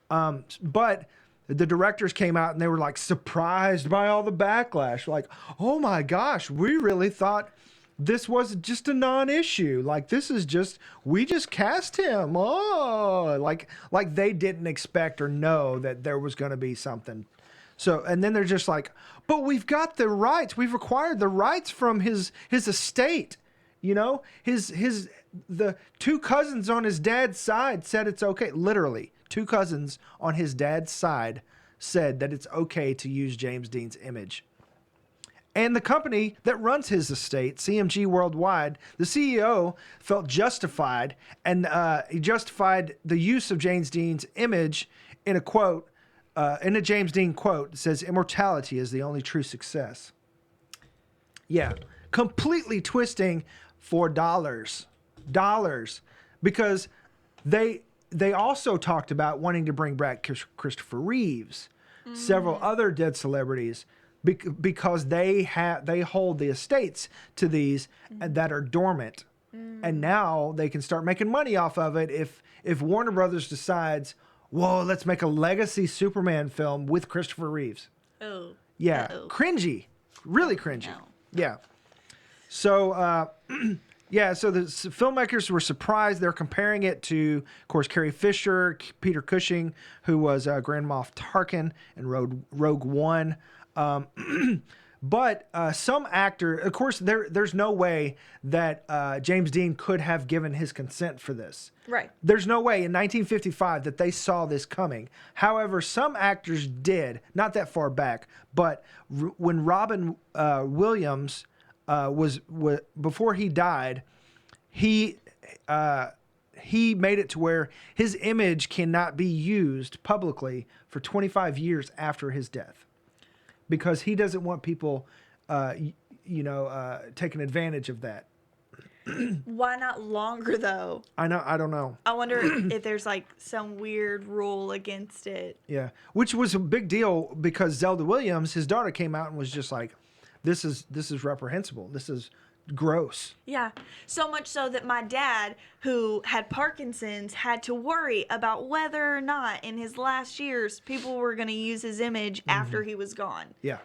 But the directors came out and they were like surprised by all the backlash. Like, oh my gosh, we really thought this was just a non-issue. Like, this is just, we just cast him. Oh, like they didn't expect or know that there was going to be something. So, and then they're just like, but we've got the rights. We've acquired the rights from his estate. You know, the 2 cousins on his dad's side said it's okay. Literally, 2 cousins on his dad's side said that it's okay to use James Dean's image. And the company that runs his estate, CMG Worldwide, the CEO felt justified, and he justified the use of James Dean's image in a quote, in a James Dean quote. It says, "Immortality is the only true success." Yeah, completely twisting for dollars, because they also talked about wanting to bring back Christopher Reeves, several other dead celebrities, because they hold the estates to these that are dormant, and now they can start making money off of it if Warner Brothers decides, whoa, let's make a legacy Superman film with Christopher Reeves. Oh. Yeah, Uh-oh. cringy, really cringy. No. Yeah. So, yeah, so the filmmakers were surprised. They're comparing it to, of course, Carrie Fisher, Peter Cushing, who was Grand Moff Tarkin in Rogue One. But some actor, of course, there's no way that James Dean could have given his consent for this. Right. There's no way in 1955 that they saw this coming. However, some actors did, not that far back, but when Robin Williams was before he died, he made it to where his image cannot be used publicly for 25 years after his death, because he doesn't want people, taking advantage of that. Why not longer though? I don't know. I wonder if there's like some weird rule against it. Yeah, which was a big deal because Zelda Williams, his daughter, came out and was just like, "This is reprehensible. This is gross." Yeah, so much so that my dad, who had Parkinson's, had to worry about whether or not in his last years people were going to use his image after he was gone. Yeah.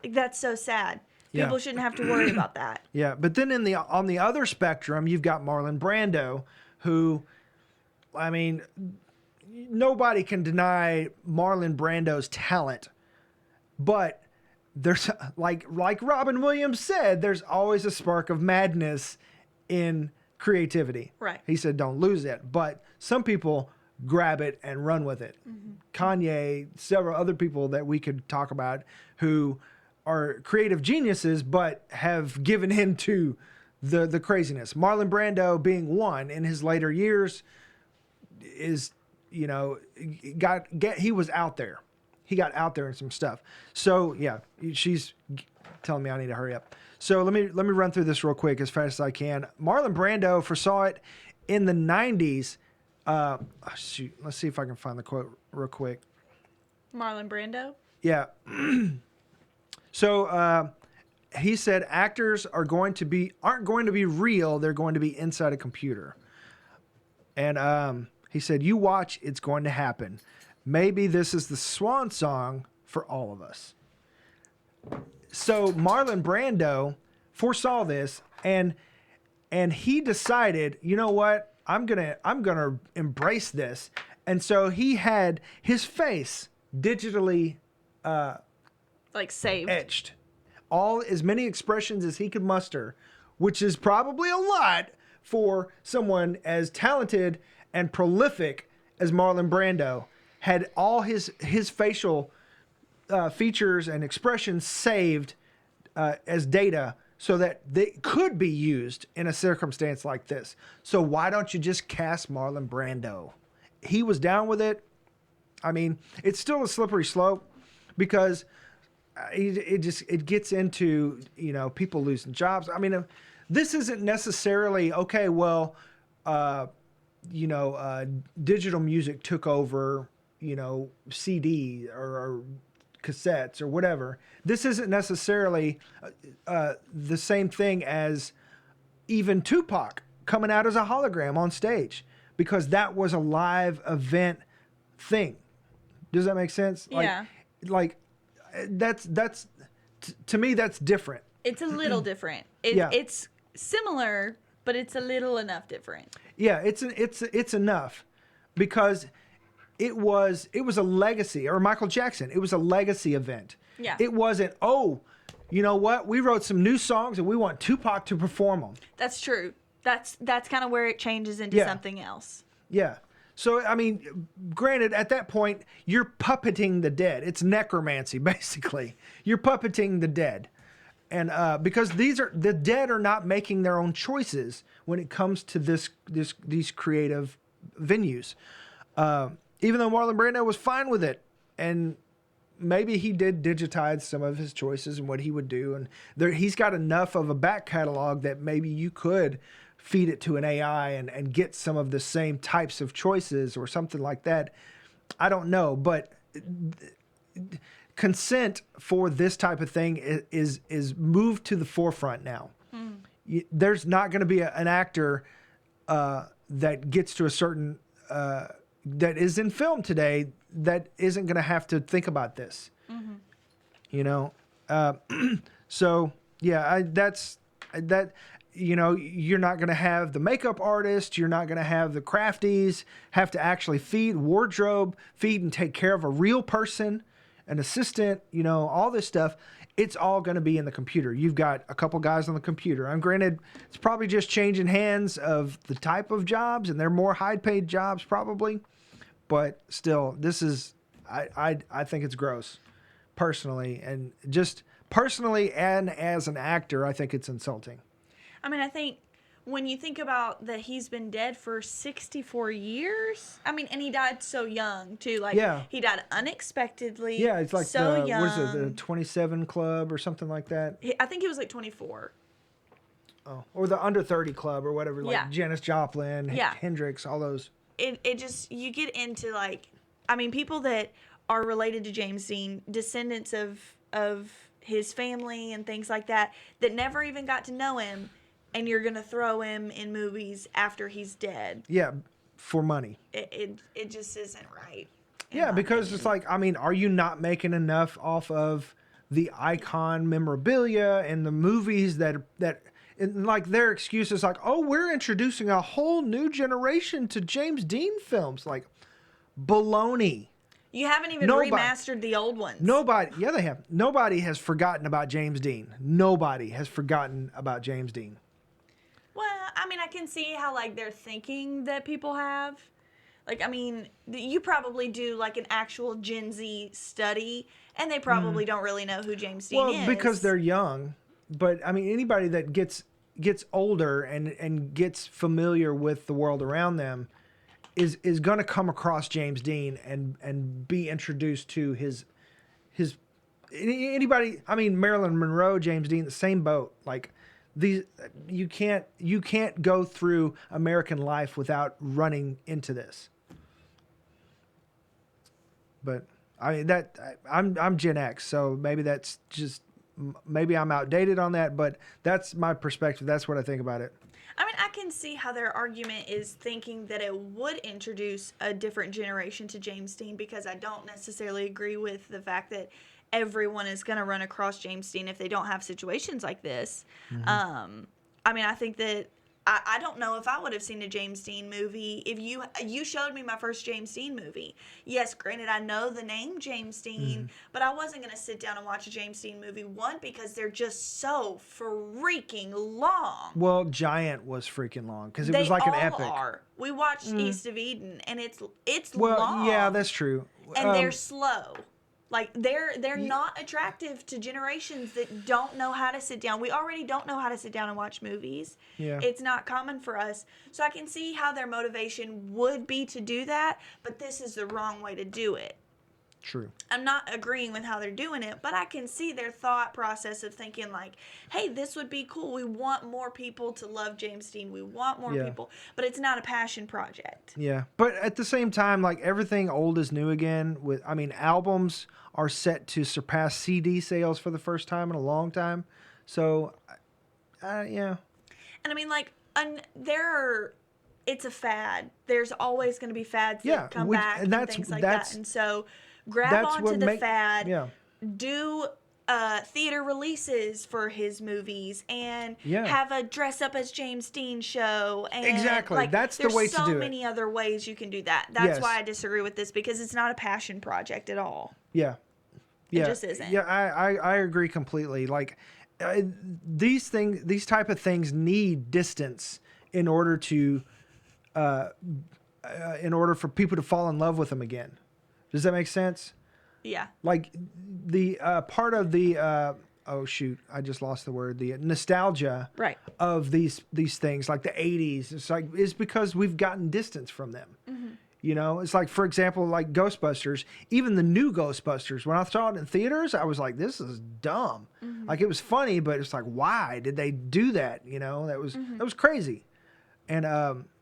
Like, that's so sad. Yeah. People shouldn't have to worry about that. Yeah, but then on the other spectrum, you've got Marlon Brando, who, I mean, nobody can deny Marlon Brando's talent, but there's like Robin Williams said, there's always a spark of madness in creativity. Right. He said, don't lose it. But some people grab it and run with it. Kanye, several other people that we could talk about who are creative geniuses, but have given in to the craziness. Marlon Brando being one in his later years is, he was out there. He got out there in some stuff. So yeah, she's telling me I need to hurry up. So let me run through this real quick as fast as I can. Marlon Brando foresaw it in the 90s. Let's see if I can find the quote real quick. Marlon Brando? Yeah. So he said actors aren't going to be real. They're going to be inside a computer. And he said, "You watch, it's going to happen. Maybe this is the swan song for all of us." So Marlon Brando foresaw this, and he decided, you know what, I'm gonna embrace this, and so he had his face digitally Like saved. etched, as many expressions as he could muster, which is probably a lot for someone as talented and prolific as Marlon Brando. Had all his facial features and expressions saved as data so that they could be used in a circumstance like this. So why don't you just cast Marlon Brando? He was down with it. I mean, it's still a slippery slope because it gets into, people losing jobs. I mean, this isn't necessarily, okay, well, digital music took over, CD or cassettes or whatever. This isn't necessarily the same thing as even Tupac coming out as a hologram on stage, because that was a live event thing. Does that make sense? Yeah. That's to me, that's different. It's a little different. Yeah. It's similar, but it's a little enough different. Yeah, it's enough, because it was a legacy, or Michael Jackson. It was a legacy event. Yeah. It wasn't, oh, you know what? We wrote some new songs and we want Tupac to perform them. That's true. That's kind of where it changes into something else. Yeah. So, I mean, granted, at that point, you're puppeting the dead. It's necromancy, basically. You're puppeting the dead. And because the dead are not making their own choices when it comes to these creative venues. Even though Marlon Brando was fine with it, and maybe he did digitize some of his choices and what he would do, and he's got enough of a back catalog that maybe you could feed it to an AI and get some of the same types of choices or something like that. I don't know, but consent for this type of thing is moved to the forefront now. There's not going to be an actor that gets to a certain that is in film today that isn't going to have to think about this. You know, so yeah, that's that. You know, you're not going to have the makeup artist, you're not going to have the crafties have to actually feed and take care of a real person, an assistant, you know, all this stuff. It's all going to be in the computer. You've got a couple guys on the computer. I'm granted, it's probably just changing hands of the type of jobs, and they're more high-paid jobs probably. But still, this is, I think it's gross, personally. And just personally and as an actor, I think it's insulting. I mean, I think when you think about that he's been dead for 64 years, I mean, and he died so young, too. Like, he died unexpectedly. Yeah, it's like so young. What is it, the 27 Club or something like that? I think he was like 24. Oh, or the under 30 Club or whatever, like Janis Joplin, Yeah. Hendrix, all those. It just, you get into like, I mean, people that are related to James Dean, descendants of his family and things like that never even got to know him. And you're going to throw him in movies after he's dead. Yeah, for money. It just isn't right. Yeah, because it's like, I mean, are you not making enough off of the icon memorabilia and the movies that and like their excuse is like, oh, we're introducing a whole new generation to James Dean films. Like, baloney. You haven't even remastered the old ones. Yeah, they have. Nobody has forgotten about James Dean. Nobody has forgotten about James Dean. Well, I mean, I can see how, like, they're thinking that people have. Like, I mean, you probably do, like, an actual Gen Z study, and they probably don't really know who James Dean is. Well, because they're young. But, I mean, anybody that gets older and gets familiar with the world around them is going to come across James Dean and be introduced to his anybody. I mean, Marilyn Monroe, James Dean, the same boat. Like, these, you can't go through American life without running into this. But I mean I'm Gen X, so maybe that's just, maybe I'm outdated on that, but that's my perspective. That's what I think about it. I mean, I can see how their argument is thinking that it would introduce a different generation to James Dean, because I don't necessarily agree with the fact that everyone is going to run across James Dean if they don't have situations like this. I mean, I think that I don't know if I would have seen a James Dean movie if you showed me my first James Dean movie. Yes, granted, I know the name James Dean, but I wasn't going to sit down and watch a James Dean movie, one, because they're just so freaking long. Well, Giant was freaking long because it was like an epic. Are. We watched East of Eden, and it's well, long. Yeah, that's true. And they're slow. Like, they're not attractive to generations that don't know how to sit down. We already don't know how to sit down and watch movies. Yeah. It's not common for us. So I can see how their motivation would be to do that, but this is the wrong way to do it. True. I'm not agreeing with how they're doing it, but I can see their thought process of thinking like, hey, this would be cool. We want more people to love James Dean. We want more people, but it's not a passion project. Yeah. But at the same time, like, everything old is new again. I mean, albums are set to surpass CD sales for the first time in a long time. So, yeah. And I mean, like, it's a fad. There's always going to be fads that come back and things like that. And so grab onto the fad. Yeah. Do theater releases for his movies and have a dress up as James Dean show. And exactly. Like, that's the way to do it. There's so many other ways you can do that. That's why I disagree with this, because it's not a passion project at all. Yeah. It just isn't. Yeah, I agree completely. Like, these type of things need distance in order for people to fall in love with them again. Does that make sense? Yeah. Like, the part of the oh shoot, I just lost the word, the nostalgia Right. of these things like the 80s. It's like, it's because we've gotten distance from them. You know, it's like, for example, like Ghostbusters, even the new Ghostbusters, when I saw it in theaters, I was like, this is dumb. Like, it was funny, but it's like, why did they do that? You know, that was crazy. And,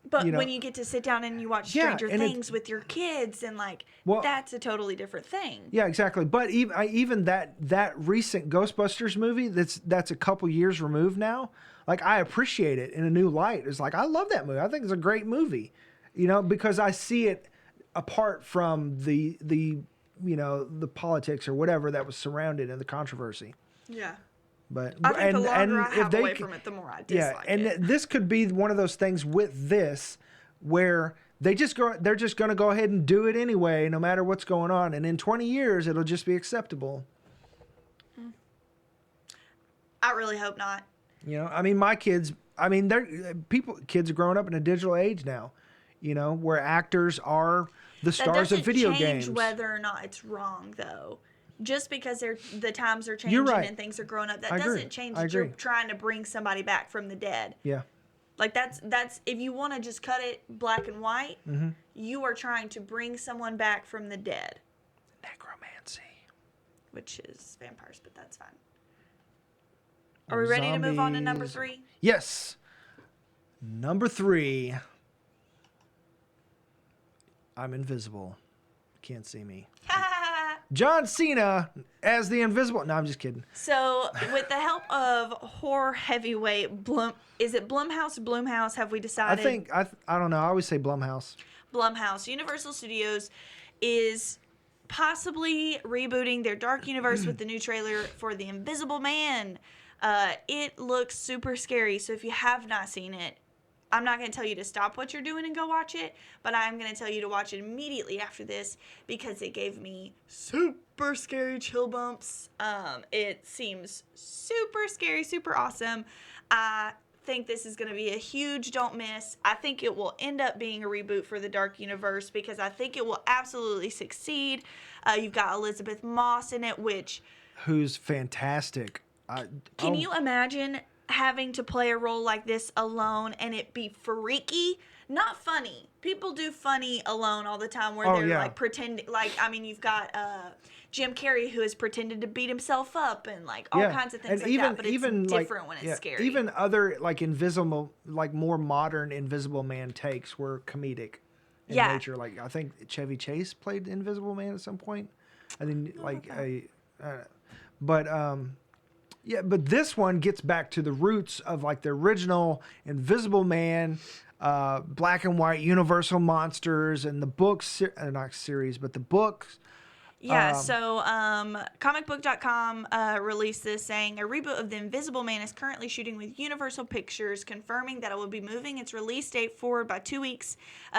But you know, when you get to sit down and you watch Yeah, Stranger and Things with your kids and like, Well- that's a totally different thing. yeah, exactly. But even that recent Ghostbusters movie, that's a couple years removed now. Like, I appreciate it in a new light. It's like, I love that movie. I think it's a great movie, you know, because I see it apart from the you know, the politics or whatever that was surrounded in the controversy. Yeah. But I think the longer I if have they away c- from it, the more I yeah, dislike and it. this could be one of those things with this where they're just going to go ahead and do it anyway, no matter what's going on, and in 20 years it'll just be acceptable. I really hope not. You know, I mean, my kids, I mean, kids are growing up in a digital age now, you know, where actors are the That stars doesn't of video change games. whether or not it's wrong, though. Just because the times are You're changing right. and things are growing up, that I agree. doesn't change I that you're agree. trying to bring somebody back from the dead. Yeah. Like that's if you want to just cut it black and white, Mm-hmm. you are trying to bring someone back from the dead, Necromancy. which is vampires, but that's fine. Are we ready to move on to number Zombies. 3? Yes. Number 3. I'm invisible. Can't see me. John Cena as the Invisible. No, I'm just kidding. So, with the help of horror heavyweight is it Blumhouse? Have we I decided? think I don't know. I always say Blumhouse. Blumhouse. Universal Studios is possibly rebooting their dark universe with the new trailer for The Invisible Man. It looks super scary. So if you have not seen it, I'm not going to tell you to stop what you're doing and go watch it, but I'm going to tell you to watch it immediately after this because it gave me super scary chill bumps. It seems super scary, super awesome. I think this is going to be a huge don't miss. I think it will end up being a reboot for the Dark Universe because I think it will absolutely succeed. You've got Elizabeth Moss in it, Who's fantastic. Can you imagine having to play a role like this alone and it be freaky? Not funny. People do funny alone all the time where they're like pretending. Like, I mean, you've got Jim Carrey who has pretended to beat himself up and like all kinds of things and like that. But it's different when it's scary. Even other like invisible, like more modern Invisible Man takes were comedic in nature. Like I think Chevy Chase played Invisible Man at some point. I think but this one gets back to the roots of like the original Invisible Man, black and white Universal monsters, and the books, not series, but the books. Yeah, so comicbook.com released this saying a reboot of The Invisible Man is currently shooting with Universal Pictures, confirming that it will be moving its release date forward by 2 weeks.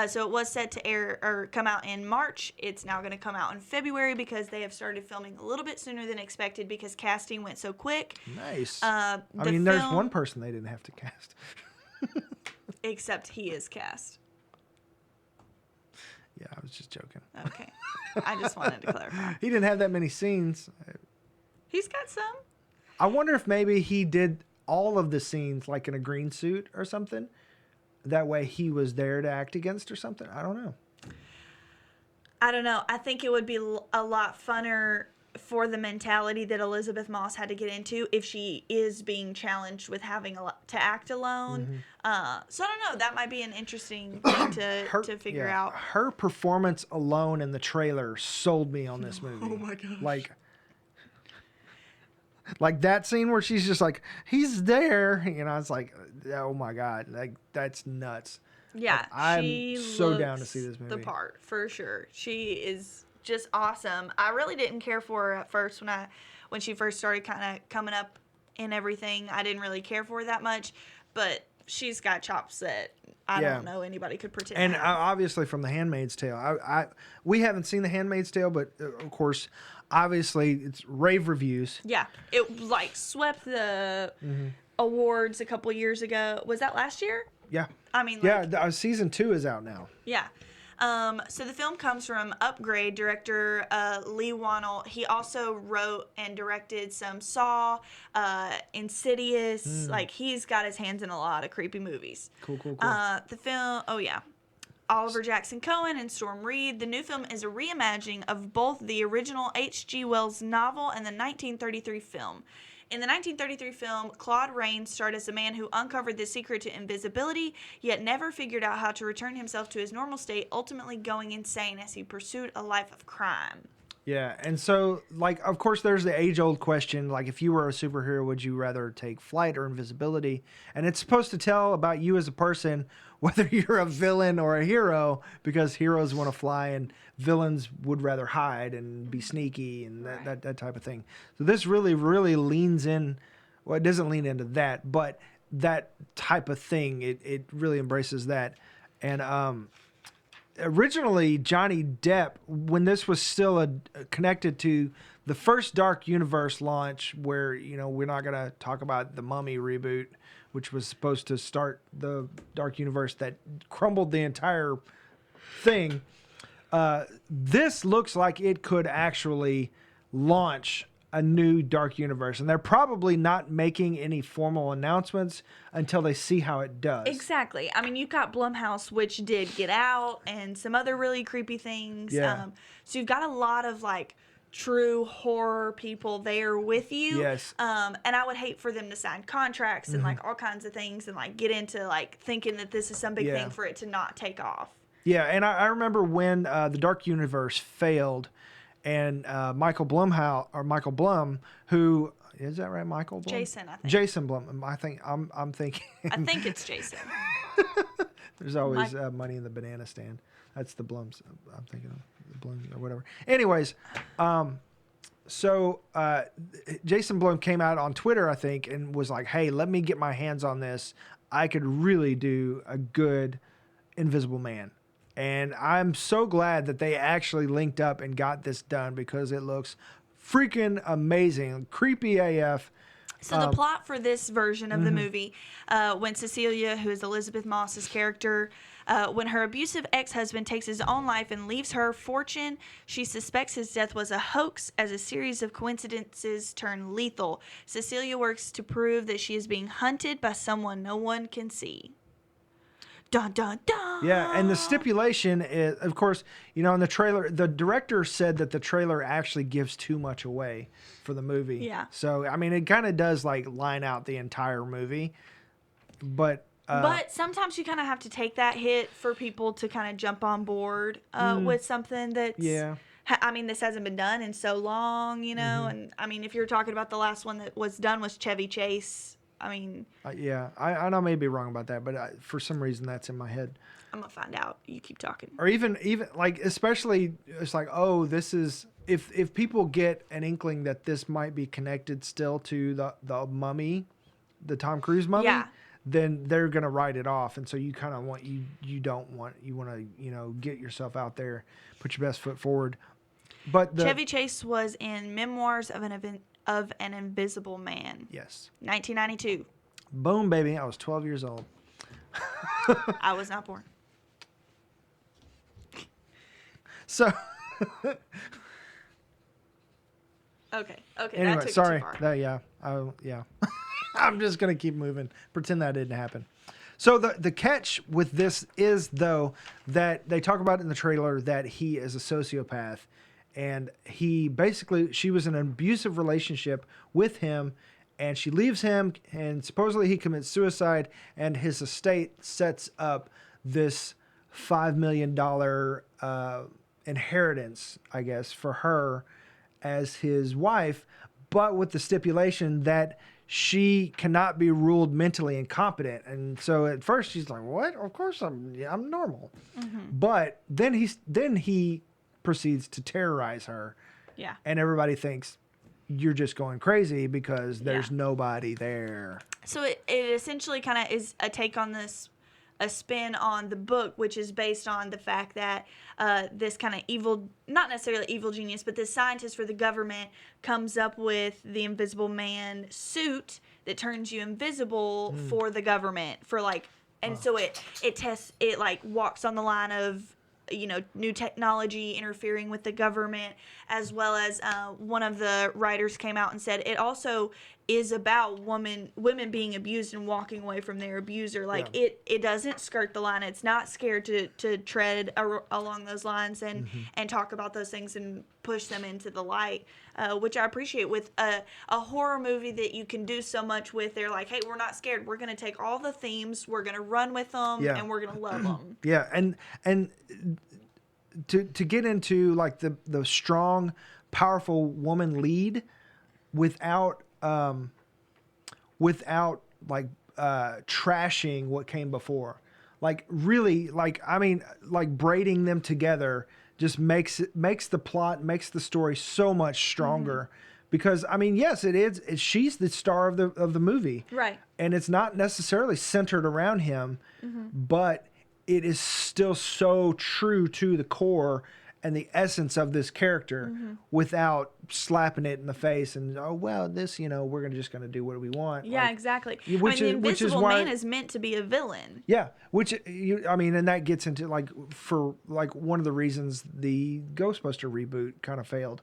So it was set to air or come out in March. It's now going to come out in February because they have started filming a little bit sooner than expected because casting went so quick. Nice. I mean, there's one person they didn't have to cast. Except he is cast. Yeah, I was just joking. Okay. I just wanted to clarify. He didn't have that many scenes. He's got some. I wonder if maybe he did all of the scenes like in a green suit or something. That way he was there to act against or something. I don't know. I think it would be a lot funner for the mentality that Elizabeth Moss had to get into if she is being challenged with having to act alone. So I don't know. That might be an interesting thing to figure out. Her performance alone in the trailer sold me on this movie. Oh my gosh. Like that scene where she's just like, he's there. You know, it's like, oh my God. Like, that's nuts. Yeah. Like, I'm she so down to see this movie. The part, for sure. She is just awesome. I really didn't care for her at first when she first started kind of coming up and everything. I didn't really care for her that much, but she's got chops that I don't know anybody could pretend. And to have. obviously from The Handmaid's Tale, we haven't seen The Handmaid's Tale, but of course, obviously it's rave reviews. Yeah, it like swept the awards a couple years ago. Was that last year? Yeah. I mean, Yeah, season 2 is out now. Yeah. So the film comes from Upgrade director Lee Wannell. He also wrote and directed some Saw, Insidious. Like, he's got his hands in a lot of creepy movies. Cool. The film, Oliver Jackson Cohen and Storm Reed. The new film is a reimagining of both the original H.G. Wells novel and the 1933 film. In the 1933 film, Claude Rains starred as a man who uncovered the secret to invisibility, yet never figured out how to return himself to his normal state, ultimately going insane as he pursued a life of crime. Yeah, and so, like, of course, there's the age-old question, like, if you were a superhero, would you rather take flight or invisibility? And it's supposed to tell about you as a person, whether you're a villain or a hero, because heroes want to fly and villains would rather hide and be sneaky and that type of thing. So this really, really leans in, well, it doesn't lean into that, but that type of thing, it really embraces that. And originally, Johnny Depp, when this was still connected to the first Dark Universe launch, where, you know, we're not going to talk about the Mummy reboot, which was supposed to start the Dark Universe that crumbled the entire thing. This looks like it could actually launch a new Dark Universe, and they're probably not making any formal announcements until they see how it does. Exactly. I mean, you've got Blumhouse, which did Get Out and some other really creepy things. Yeah. So you've got a lot of, like, true horror people there with you. Yes. And I would hate for them to sign contracts and, like, all kinds of things and, like, get into, like, thinking that this is some big thing for it to not take off. Yeah, and I remember when the Dark Universe failed, and Michael Blum, who is that right? Michael Blum? Jason, I think. Jason Blum. I'm thinking. I think it's Jason. There's always money in the banana stand. That's the Blums. I'm thinking of the Blums or whatever. Anyways, so Jason Blum came out on Twitter, I think, and was like, "Hey, let me get my hands on this. I could really do a good Invisible Man." And I'm so glad that they actually linked up and got this done, because it looks freaking amazing. Creepy AF. So the plot for this version of the movie, when Cecilia, who is Elizabeth Moss's character, when her abusive ex-husband takes his own life and leaves her fortune, she suspects his death was a hoax as a series of coincidences turn lethal. Cecilia works to prove that she is being hunted by someone no one can see. Dun, dun, dun. Yeah, and the stipulation is, of course, you know, in the trailer, the director said that the trailer actually gives too much away for the movie. Yeah. So, I mean, it kind of does, like, line out the entire movie. But sometimes you kind of have to take that hit for people to kind of jump on board with something that's... Yeah. I mean, this hasn't been done in so long, you know? And, I mean, if you're talking about the last one that was done was Chevy Chase... I mean... yeah, I know I may be wrong about that, but for some reason that's in my head. I'm going to find out. You keep talking. Or even like, especially, it's like, oh, this is... If people get an inkling that this might be connected still to the Mummy, the Tom Cruise Mummy, then they're going to write it off. And so you kind of want... You want to, you know, get yourself out there, put your best foot forward. But Chevy Chase was in Memoirs of an Invisible Man. Yes. 1992. Boom, baby. I was 12 years old. I was not born. So. Okay. Anyway, that took sorry. it too far. Yeah. I'm just going to keep moving. Pretend that didn't happen. So the catch with this is, though, that they talk about in the trailer that he is a sociopath. And she was in an abusive relationship with him, and she leaves him, and supposedly he commits suicide, and his estate sets up this $5 million inheritance, I guess, for her as his wife, but with the stipulation that she cannot be ruled mentally incompetent. And so at first she's like, what? Of course I'm normal. But then he proceeds to terrorize her. Yeah. And everybody thinks you're just going crazy because there's nobody there. So it essentially kind of is a take on this, a spin on the book, which is based on the fact that this kind of evil, not necessarily evil genius, but this scientist for the government comes up with the Invisible Man suit that turns you invisible for the government, for like, and so it tests, it like walks on the line of new technology interfering with the government, as well as one of the writers came out and said it also is about women being abused and walking away from their abuser. Like it doesn't skirt the line. It's not scared to tread along those lines and talk about those things and push them into the light, which I appreciate with a horror movie that you can do so much with. They're like, hey, we're not scared. We're going to take all the themes, we're going to run with them, and we're going to love them. Yeah, and to get into like the strong, powerful woman lead without like trashing what came before, like really, like I mean, like braiding them together just makes the plot, makes the story so much stronger. Because I mean, yes, it is. She's the star of the movie, right? And it's not necessarily centered around him, but it is still so true to the core and the essence of this character, without slapping it in the face and this, we're just gonna do what we want. Yeah, exactly. Which the is Invisible why, Man is meant to be a villain. Yeah, and that gets into like one of the reasons the Ghostbuster reboot kind of failed.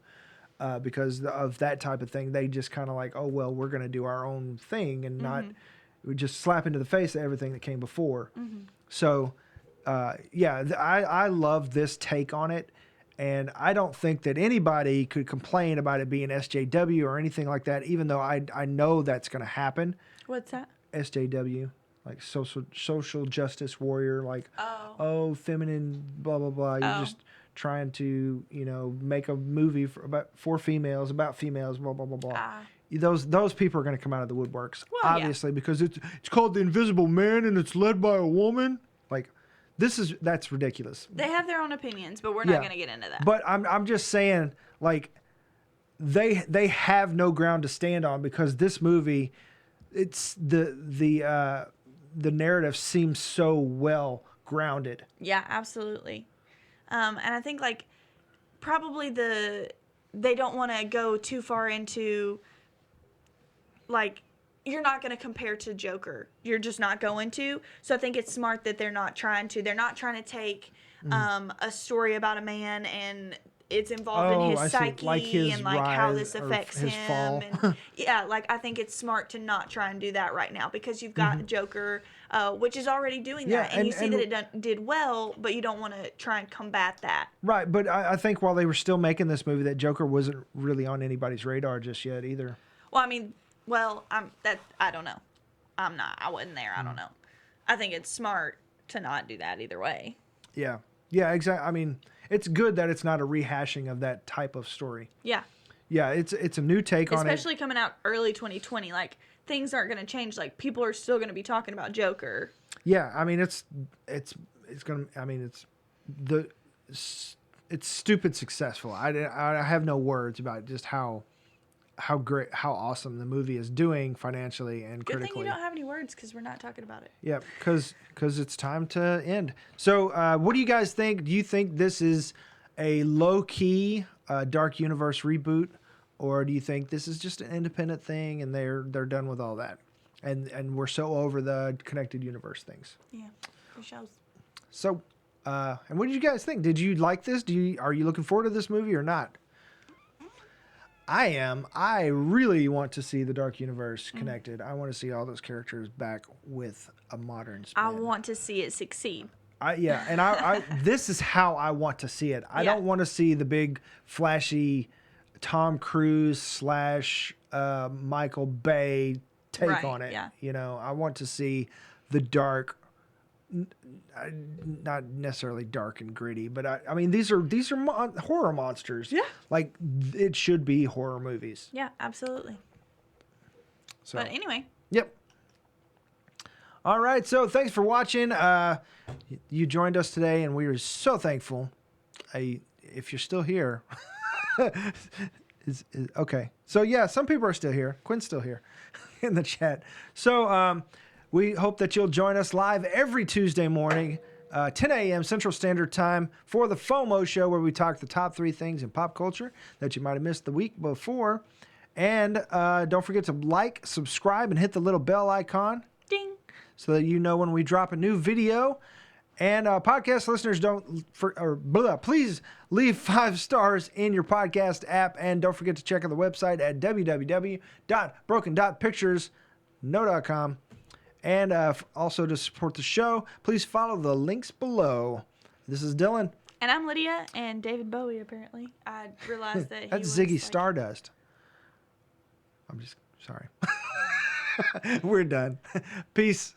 Because of that type of thing, they just kind of like, we're going to do our own thing and not just slap into the face of everything that came before. So, I love this take on it. And I don't think that anybody could complain about it being SJW or anything like that, even though I know that's going to happen. What's that? SJW, like social justice warrior, like, feminine, blah, blah, blah. You're just trying to, make a movie for females, about females, blah, blah, blah, blah. Those people are going to come out of the woodworks, obviously, because it's called The Invisible Man and it's led by a woman. Like, that's ridiculous. They have their own opinions, but we're not going to get into that. But I'm just saying, like, they have no ground to stand on, because this movie, it's the narrative seems so well grounded. Yeah, absolutely. And I think like probably they don't want to go too far into like, you're not going to compare to Joker. You're just not going to. So I think it's smart that they're not trying to. They're not trying to take a story about a man and it's involved in his psyche and like how this affects him. Fall. And like I think it's smart to not try and do that right now, because you've got Joker, which is already doing that, and you see that it did well, but you don't want to try and combat that. Right, but I think while they were still making this movie, that Joker wasn't really on anybody's radar just yet either. Well, I mean, I don't know. I wasn't there. I don't know. I think it's smart to not do that either way. Yeah, exactly. I mean, it's good that it's not a rehashing of that type of story. Yeah. Yeah, it's a new take on it. Especially coming out early 2020. Like, things aren't going to change. Like, people are still going to be talking about Joker. Yeah, I mean, it's going to, I mean, it's stupid successful. I have no words about just how great, how awesome the movie is doing financially and critically. Good thing you don't have any words, because we're not talking about it. Yeah, because it's time to end. So what do you guys think? Do you think this is a low-key Dark Universe reboot, or do you think this is just an independent thing and they're done with all that? And we're so over the connected universe things. Yeah, it shows. So, and what did you guys think? Did you like this? Are you looking forward to this movie or not? I am. I really want to see the Dark Universe connected. I want to see all those characters back with a modern spin. I want to see it succeed. I this is how I want to see it. I don't want to see the big flashy Tom Cruise / Michael Bay take on it. Yeah. I want to see the dark, not necessarily dark and gritty, but I mean these are horror monsters. Yeah, like it should be horror movies. Yeah, absolutely. So, but anyway. Yep. All right, so thanks for watching. You joined us today, and we are so thankful. If you're still here, is okay. So yeah, some people are still here. Quinn's still here in the chat. So we hope that you'll join us live every Tuesday morning, 10 a.m. Central Standard Time, for the FOMO Show, where we talk the top 3 things in pop culture that you might have missed the week before. And don't forget to like, subscribe, and hit the little bell icon. Ding. So that you know when we drop a new video. And podcast listeners, please leave 5 stars in your podcast app. And don't forget to check out the website at www.broken.picturesno.com. And also to support the show, please follow the links below. This is Dylan. And I'm Lydia, and David Bowie, apparently. I realized that That's Ziggy Stardust. I'm just sorry. We're done. Peace.